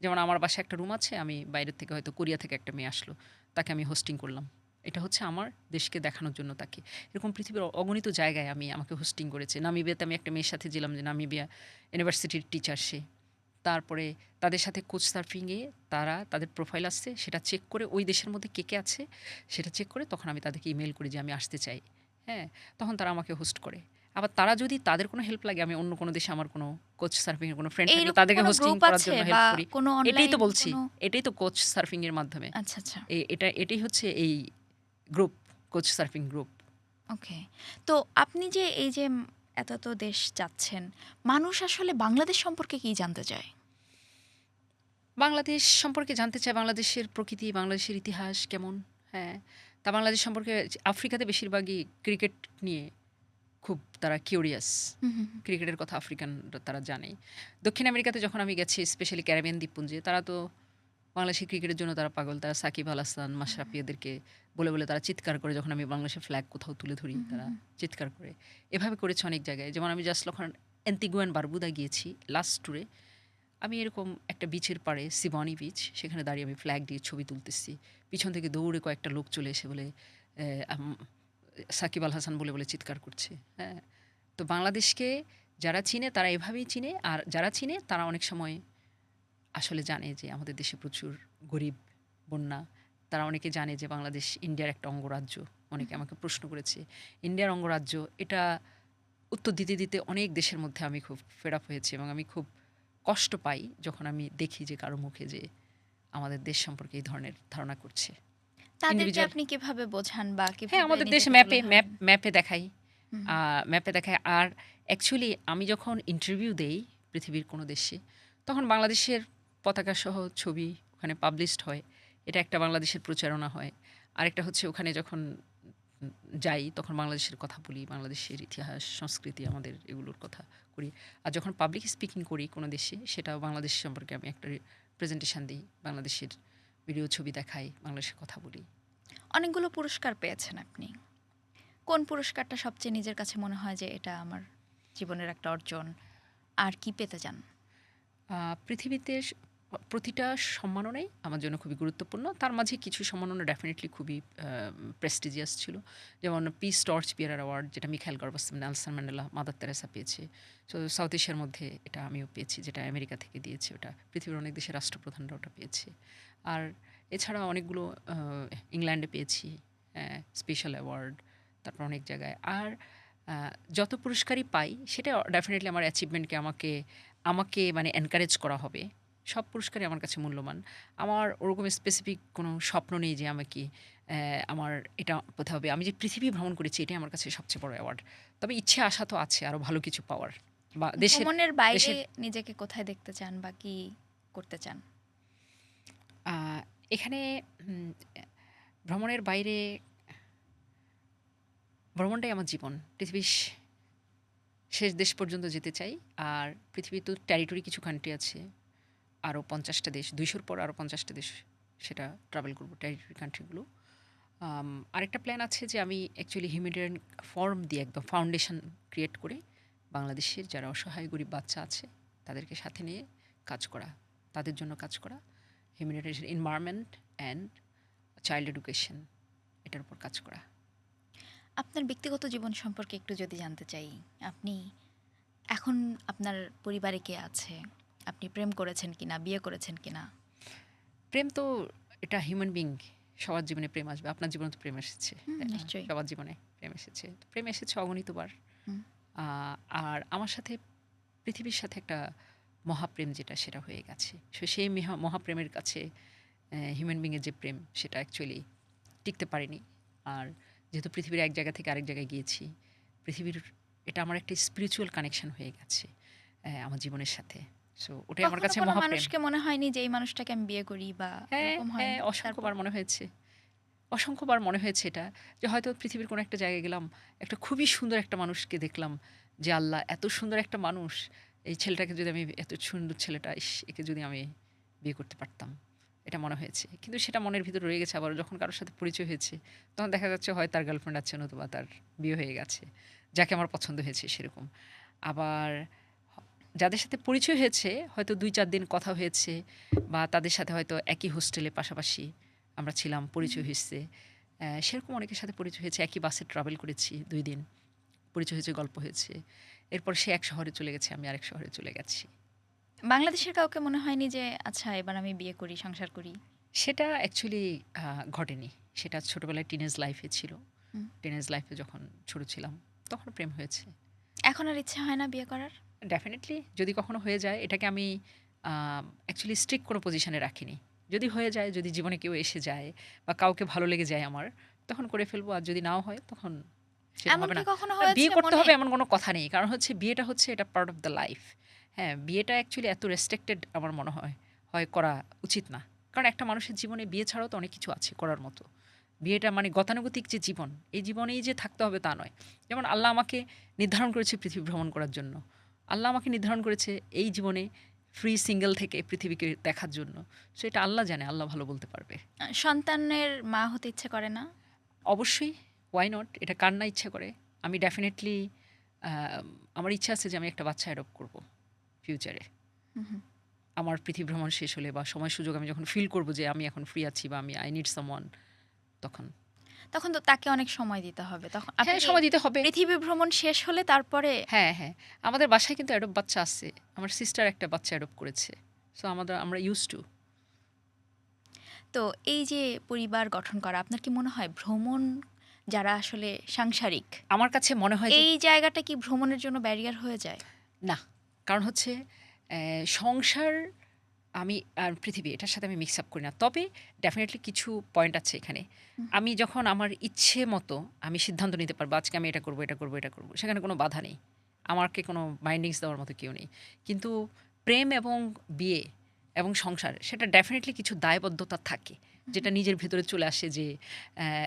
যেমন আমার বাসায় একটা রুম আছে, আমি বাইরের থেকে হয়তো কোরিয়া থেকে একটা মেয়ে আসলো, তাকে আমি হোস্টিং করলাম। এটা হচ্ছে আমার দেশকে দেখানোর জন্য তাকে। এরকম পৃথিবীর অগণিত জায়গায় আমাকে হোস্টিং করেছে। নামিবিয়াতে আমি একটা মেয়ের সাথে ছিলাম, যে নামিবিয়া ইউনিভার্সিটির টিচার সে। তারপরে তাদের সাথে কোচ সার্ফিংয়ে তারা তাদের প্রোফাইল আসছে, সেটা চেক করে ওই দেশের মধ্যে কে আছে সেটা চেক করে তখন আমি তাদেরকে ইমেল করি যে আমি আসতে চাই। হ্যাঁ, তখন তারা আমাকে হোস্ট করে। আবার তারা যদি তাদের কোনো হেল্প লাগে, আমি অন্য কোনো দেশে আমার কোনো কোচ সার্ফিংয়ের কোনো ফ্রেন্ড থাকলে এইরকম তাদেরকে কোনো হোস্টিং গ্রুপ করার আছে জন্য বা হেল্প করি। কোনো এটাই তো অনলাইন বলছি, কোনো? এটাই তো কোচ সার্ফিংয়ের মাধ্যমে। আচ্ছা, আচ্ছা। এটাই হচ্ছে এই গ্রুপ, কোচ সার্ফিং গ্রুপ। ওকে। তো আপনি যে এই যে এত, এত দেশ যাচ্ছেন, মানুষ আসলে বাংলাদেশ সম্পর্কে কি জানতে চায়? বাংলাদেশ সম্পর্কে জানতে চায়, বাংলাদেশের প্রকৃতি, বাংলাদেশের ইতিহাস কেমন। হ্যাঁ, তা বাংলাদেশ সম্পর্কে আফ্রিকাতে বেশিরভাগই ক্রিকেট নিয়ে খুব তারা কিউরিয়াস। হুম, হুম, হুম। ক্রিকেটের কথা আফ্রিকানরা তারা জানে। দক্ষিণ আমেরিকাতে যখন আমি গেছি, স্পেশালি ক্যারিবিয়ান দ্বীপপুঞ্জে, তারা তো বাংলাদেশের ক্রিকেটের জন্য তারা পাগল। তারা সাকিব আল হাসান, মাশরাফি এদেরকে বলে তারা চিৎকার করে যখন আমি বাংলাদেশের ফ্ল্যাগ কোথাও তুলে ধরি, হুম, হুম, তারা হুম। চিৎকার করে। এভাবে করেছে অনেক জায়গায়। যেমন আমি জাস্ট যখন অ্যান্টিগুয়া অ্যান্ড বারবুদা গিয়েছি লাস্ট ট্যুরে, আমি এরকম একটা বিচের পাড়ে, সিবনি বিচ, সেখানে দাঁড়িয়ে আমি ফ্ল্যাগ দিয়ে ছবি তুলতেছি। পিছন থেকে দৌড়ে কয়েকটা লোক চলে এসে বলে সাকিব আল হাসান বলে চিৎকার করছে। হ্যাঁ, তো বাংলাদেশকে যারা চিনে তারা এভাবেই চিনে, আর যারা চিনে তারা অনেক সময় আসলে জানে যে আমাদের দেশে প্রচুর গরিব, বন্যা। তারা অনেকে জানে যে বাংলাদেশ ইন্ডিয়ার একটা অঙ্গরাজ্য। অনেকে আমাকে প্রশ্ন করেছে ইন্ডিয়ার অঙ্গরাজ্য, এটা উত্তর দিতে অনেক দেশের মধ্যে আমি খুব ফেড আপ হয়েছি এবং আমি খুব কষ্ট পাই যখন আমি দেখি যে কারো মুখে যে আমাদের দেশ সম্পর্কে এই ধরনের ধারণা করছে তাদেরকে ইন্ডিভিজুয়াল। আপনি কিভাবে বোঝান বা হ্যাঁ, কিভাবে আমাদের দেশে নিজেকে তুলে ম্যাপে ধরেন? ম্যাপে দেখাই। হুম, ম্যাপে দেখায়। আর অ্যাকচুয়ালি আমি যখন ইন্টারভিউ দেই পৃথিবীর কোনো দেশে, তখন বাংলাদেশের পতাকাসহ ছবি ওখানে পাবলিশড হয়। এটা একটা বাংলাদেশের প্রচারণা হয়। আরেকটা হচ্ছে ওখানে যখন যাই তখন বাংলাদেশের কথা বলি, বাংলাদেশের ইতিহাস, সংস্কৃতি আমাদের এগুলোর কথা করি। আর যখন পাবলিক স্পিকিং করি কোনো দেশে, সেটাও বাংলাদেশ সম্পর্কে আমি একটা প্রেজেন্টেশন দিই, বাংলাদেশের ভিডিও ছবি দেখাই, বাংলাদেশের কথা বলি। অনেকগুলো পুরস্কার পেয়েছেন আপনি। কোন পুরস্কারটা সবচেয়ে নিজের কাছে মনে হয় যে এটা আমার জীবনের একটা অর্জন? আর কি পেতে চান? পৃথিবীতে প্রতিটা সম্মাননাই আমার জন্য খুবই গুরুত্বপূর্ণ। তার মাঝে কিছু সম্মাননা ডেফিনিটলি খুবই প্রেস্টিজিয়াস ছিল। যেমন পিস টর্চ বিয়ারার অ্যাওয়ার্ড, যেটা Mikhail Gorbachev, Nelson Mandela, mother Teresa পেয়েছে। সো সাউথ এশিয়ার মধ্যে এটা আমিও পেয়েছি, যেটা আমেরিকা থেকে দিয়েছে। ওটা পৃথিবীর অনেক দেশের রাষ্ট্রপ্রধানরা ওটা পেয়েছে। আর এছাড়া অনেকগুলো ইংল্যান্ডে পেয়েছি স্পেশাল অ্যাওয়ার্ড, তারপর অনেক জায়গায়। আর যত পুরস্কারই পাই সেটা ডেফিনেটলি আমার অ্যাচিভমেন্টকে আমাকে আমাকে মানে এনকারেজ করা হবে। সব পুরস্কারই আমার কাছে মূল্যবান। আমার ওরকম স্পেসিফিক কোনো স্বপ্ন নেই যে আমাকে আমার এটা পেতে হবে। আমি যে পৃথিবী ভ্রমণ করেছি এটাই আমার কাছে সবচেয়ে বড় অ্যাওয়ার্ড। তবে ইচ্ছে আশা তো আছে আরও ভালো কিছু পাওয়ার, বা দেশের ভ্রমণের বাইরে দেশের নিজেকে কোথায় দেখতে চান বা কি করতে চান? এখানে উম, ভ্রমণের বাইরে ভ্রমণটাই আমার জীবন। পৃথিবীর শেষ দেশ পর্যন্ত যেতে চাই। আর পৃথিবী তো টেরিটরি কিছু কান্ট্রি আছে, আরও ৫০টা দেশ, ২০০-র পর আরও ৫০টা দেশ সেটা ট্রাভেল করবো, টেরিটরি কান্ট্রিগুলো। আরেকটা প্ল্যান আছে যে আমি অ্যাকচুয়ালি হিউম্যানিটেরিয়ান ফর্ম দিয়ে একদম ফাউন্ডেশন ক্রিয়েট করে বাংলাদেশের যারা অসহায় গরিব বাচ্চা আছে তাদেরকে সাথে নিয়ে কাজ করা, তাদের জন্য কাজ করা, humanitarian environment and child education, এটার উপর কাজ করা। আপনার ব্যক্তিগত জীবন সম্পর্কে একটু যদি জানতে চাই, আপনি এখন আপনার পরিবারে কে আছে? আপনি প্রেম করেছেন কিনা, বিয়ে করেছেন কিনা? প্রেম তো এটা হিউম্যান বিং, সবার জীবনে প্রেম আসবে। আপনার জীবনে তো প্রেম এসেছে, তাই না? নিশ্চয়ই। সবার জীবনে প্রেম এসেছে, তো প্রেম এসেছে অগণিতবার। হুম। আর আমার সাথে পৃথিবীর সাথে একটা মহাপ্রেম যেটা, সেটা হয়ে গেছে। সেই মহাপ্রেমের কাছে হিউম্যান বিংয়ের যে প্রেম সেটা অ্যাকচুয়ালি টিকতে পারেনি। আর যেহেতু পৃথিবীর এক জায়গা থেকে আরেক জায়গায় গিয়েছি, পৃথিবীর এটা আমার একটা স্পিরিচুয়াল কানেকশন হয়ে গেছে আমার জীবনের সাথে। সো ওটাই আমার কখনো কাছে কোনো মহাপ্রেম। মানুষকে মনে হয়নি যে এই মানুষটাকে আমি বিয়ে করি বা হ্যাঁ, এরকম হ্যাঁ, হয়নি? তারপর অসংখ্যবার মনে হয়েছে। অসংখ্যবার মনে হয়েছে এটা, যে হয়তো পৃথিবীর কোনো একটা জায়গায় গেলাম, একটা খুবই সুন্দর একটা মানুষকে দেখলাম, যে আল্লাহ এত সুন্দর একটা মানুষ, এই ছেলেটাকে যদি আমি, এত সুন্দর ছেলেটা, ইস, একে যদি আমি বিয়ে করতে পারতাম, এটা মনে হয়েছে। কিন্তু সেটা মনের ভিতরে রয়ে গেছে। আবার যখন কারোর সাথে পরিচয় হয়েছে তখন দেখা যাচ্ছে হয় তার গার্লফ্রেন্ড আছে, নতুবা তার বিয়ে হয়ে গেছে, যাকে আমার পছন্দ হয়েছে সেরকম। আবার যাদের সাথে পরিচয় হয়েছে হয়তো ২-৪ দিন কথা হয়েছে, বা তাদের সাথে হয়তো একই হোস্টেলে পাশাপাশি আমরা ছিলাম, পরিচয় হয়েছে। সেরকম অনেকের সাথে পরিচয় হয়েছে, একই বাসে ট্রাভেল করেছি ২ দিন, পরিচয় হয়েছে, গল্প হয়েছে। এরপর সে এক শহরে চলে গেছে, আমি আরেক শহরে চলে গেছি। বাংলাদেশের কাউকে মনে হয়নি যে আচ্ছা এবার আমি বিয়ে করি, সংসার করি? সেটা অ্যাকচুয়ালি ঘটেনি। সেটা ছোটোবেলায় টিনেজ লাইফে ছিল। হুম। টিনেজ লাইফে যখন ছোট ছিলাম তখন প্রেম হয়েছে। এখন আর ইচ্ছে হয় না বিয়ে করার? ডেফিনেটলি যদি কখনো হয়ে যায়, এটাকে আমি অ্যাকচুয়ালি স্ট্রিক্ট কোনো পজিশনে রাখিনি। যদি হয়ে যায়, যদি জীবনে কেউ এসে যায় বা কাউকে ভালো লেগে যায় আমার, তখন করে ফেলবো। আর যদি নাও হয় তখন সেটা এমন হবে কি না। কখনো আর বিয়ে হয়েছে করতে মনে? হবে এমন কোনো কথা নেই। কারণ হচ্ছে বিয়েটা হচ্ছে এটা পার্ট অফ দ্য লাইফ। হ্যাঁ, বিয়েটা অ্যাকচুয়ালি এত রেস্ট্রিক্টেড আমার মনে হয় করা উচিত না। কারণ একটা মানুষের জীবনে বিয়ে ছাড়াও তো অনেক কিছু আছে করার মতো। বিয়েটা মানে গতানুগতিক যে জীবন, এই জীবনেই যে থাকতে হবে তা নয়। যেমন আল্লাহ আমাকে নির্ধারণ করেছে পৃথিবী ভ্রমণ করার জন্য। আল্লাহ আমাকে নির্ধারণ করেছে এই জীবনে ফ্রি সিঙ্গেল থেকে পৃথিবীকে দেখার জন্য। সো এটা আল্লাহ জানে, আল্লাহ ভালো বলতে পারবে। সন্তানের মা হতে ইচ্ছে করে না? অবশ্যই, ওয়াই নট? এটা কার না ইচ্ছা করে? আমি ডেফিনেটলি আমার ইচ্ছা আছে যে আমি একটা বাচ্চা অ্যাডপ্ট করব ফিউচারে। হুম হুম। আমার পৃথিবী ভ্রমণ শেষ হলে বা সময় সুযোগ আমি যখন ফিল করব যে আমি এখন ফ্রি আছি বা আমি আই নিড সামওয়ান, তখন। তখন তো তাকে অনেক সময় দিতে হবে। তখন আপনি হ্যাঁ, সময় দিতে হবে। পৃথিবী ভ্রমণ শেষ হলে তারপরে? হ্যাঁ, হ্যাঁ। আমাদের বাসায় কিন্তু অ্যাডপ্ট বাচ্চা আছে। আমার সিস্টার একটা বাচ্চা অ্যাডপ্ট করেছে। সো আমরা ইউজড টু। তো এই যে পরিবার গঠন করা, আপনার কি মনে হয় ভ্রমণ যারা আসলে সাংসারিক, আমার কাছে মনে হয় যে এই জায়গাটা কি ভ্রমণের জন্য ব্যারিয়ার হয়ে যায়? না। কারণ হচ্ছে সংসার আমি আর পৃথিবী এটার সাথে আমি মিক্স আপ করি না। তবে ডেফিনিটলি কিছু পয়েন্ট আছে এখানে। আমি যখন আমার ইচ্ছে মতো আমি সিদ্ধান্ত নিতে পারবো, আজকে আমি এটা করব, এটা করব, এটা করব। সেখানে কোনো বাধা নেই। আমাকে কোনো বাইন্ডিংস দেওয়ার মতো কেউ নেই। কিন্তু প্রেম এবং বিয়ে এবং সংসার সেটা ডেফিনিটলি কিছু দায়বদ্ধতা থাকে। যেটা নিজের ভেতরে চলে আসে যে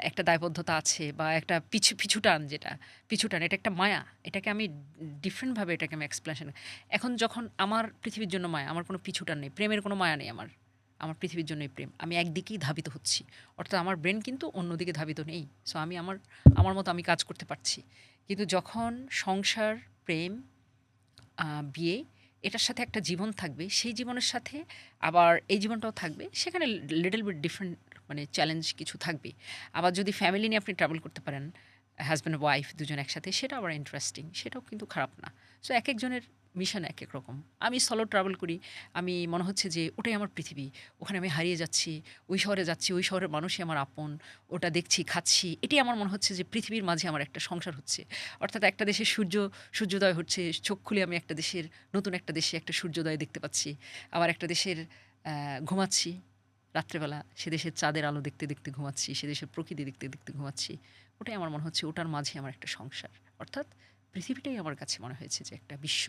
একটা দায়বদ্ধতা আছে বা একটা পিছুটান যেটা পিছুটান এটা একটা মায়া। এটাকে আমি ডিফারেন্টভাবে এটাকে আমি এক্সপ্লেনেশন এখন যখন আমার পৃথিবীর জন্য মায়া, আমার কোনো পিছুটান নেই, প্রেমের কোনো মায়া নেই আমার। আমার পৃথিবীর জন্যই প্রেম। আমি একদিকেই ধাবিত হচ্ছি। অর্থাৎ আমার ব্রেন কিন্তু অন্যদিকে ধাবিত নেই। সো আমি আমার মতো আমি কাজ করতে পারছি। কিন্তু যখন সংসার, প্রেম, বিয়ে এটার সাথে একটা জীবন থাকবে, সেই জীবনের সাথে আবার এই জীবনটাও থাকবে। সেখানে লিটল বিট ডিফারেন্ট মানে চ্যালেঞ্জ কিছু থাকবে। আবার যদি ফ্যামিলি নিয়ে আপনি ট্রাভেল করতে পারেন, হাসব্যান্ড ওয়াইফ দুজন একসাথে, সেটা আবার ইন্টারেস্টিং। সেটাও কিন্তু খারাপ না। সো একেকজনের মিশন একেক রকম। আমি সোলো ট্রাভেল করি। আমি মনে হচ্ছে যে ওটাই আমার পৃথিবী। ওখানে আমি হারিয়ে যাচ্ছি। ওই শহরে যাচ্ছি, ওই শহরের মানুষই আমার আপন। ওটা দেখছি, খাচ্ছি। এটাই আমার মনে হচ্ছে যে পৃথিবীর মাঝে আমার একটা সংসার হচ্ছে। অর্থাৎ একটা দেশের সূর্যোদয় হচ্ছে। চোখ খুলে আমি একটা দেশের নতুন একটা দেশে একটা সূর্যোদয় দেখতে পাচ্ছি। আবার একটা দেশের ঘুমাচ্ছি রাত্রেবেলা, সে দেশের চাঁদের আলো দেখতে, দেখতে ঘুমাচ্ছি। সে দেশের প্রকৃতি দেখতে, দেখতে ঘুমাচ্ছি। ওটাই আমার মনে হচ্ছে ওটার মাঝে আমার একটা সংসার। অর্থাৎ পৃথিবীটাই আমার কাছে মনে হয়েছে যে একটা বিশ্ব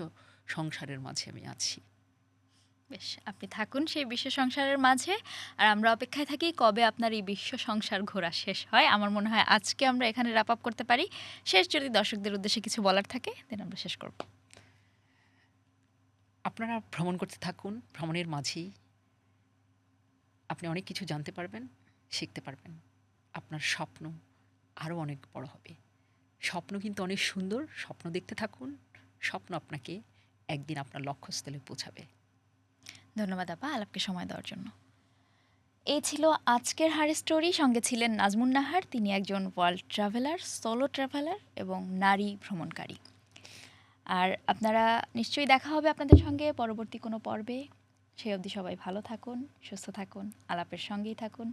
সংসারের মাঝে আমি আছি। বেশ, আপনি থাকুন সেই বিশ্ব সংসারের মাঝে। আর আমরা অপেক্ষায় থাকি কবে আপনার এই বিশ্ব সংসার ঘোরা শেষ হয়। আমার মনে হয় আজকে আমরা এখানে র্যাপ আপ করতে পারি। শেষ যদি দর্শকদের উদ্দেশ্যে কিছু বলার থাকে দেন আমরা শেষ করব। আপনারা ভ্রমণ করতে থাকুন। ভ্রমণের মাঝেই আপনি অনেক কিছু জানতে পারবেন, শিখতে পারবেন। আপনার স্বপ্ন আরও অনেক বড় হবে। স্বপ্ন কিন্তু অনেক সুন্দর। স্বপ্ন দেখতে থাকুন। স্বপ্ন আপনাকে একদিন আপনার লক্ষ্যস্থলে পৌঁছাবে। ধন্যবাদ আপা আলাপকে সময় দেওয়ার জন্য। এই ছিল আজকের হার স্টোরি। সঙ্গে ছিলেন নাজমুন নাহার। তিনি একজন ওয়ার্ল্ড ট্রাভেলার, সোলো ট্রাভেলার এবং নারী ভ্রমণকারী। আর আপনারা নিশ্চয়ই দেখা হবে আপনাদের সঙ্গে পরবর্তী কোনো পর্বে। সেই অবধি সবাই ভালো থাকুন, সুস্থ থাকুন, আলাপের সঙ্গেই থাকুন।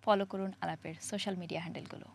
ফলো করুন আলাপের সোশ্যাল মিডিয়া হ্যান্ডেলগুলো।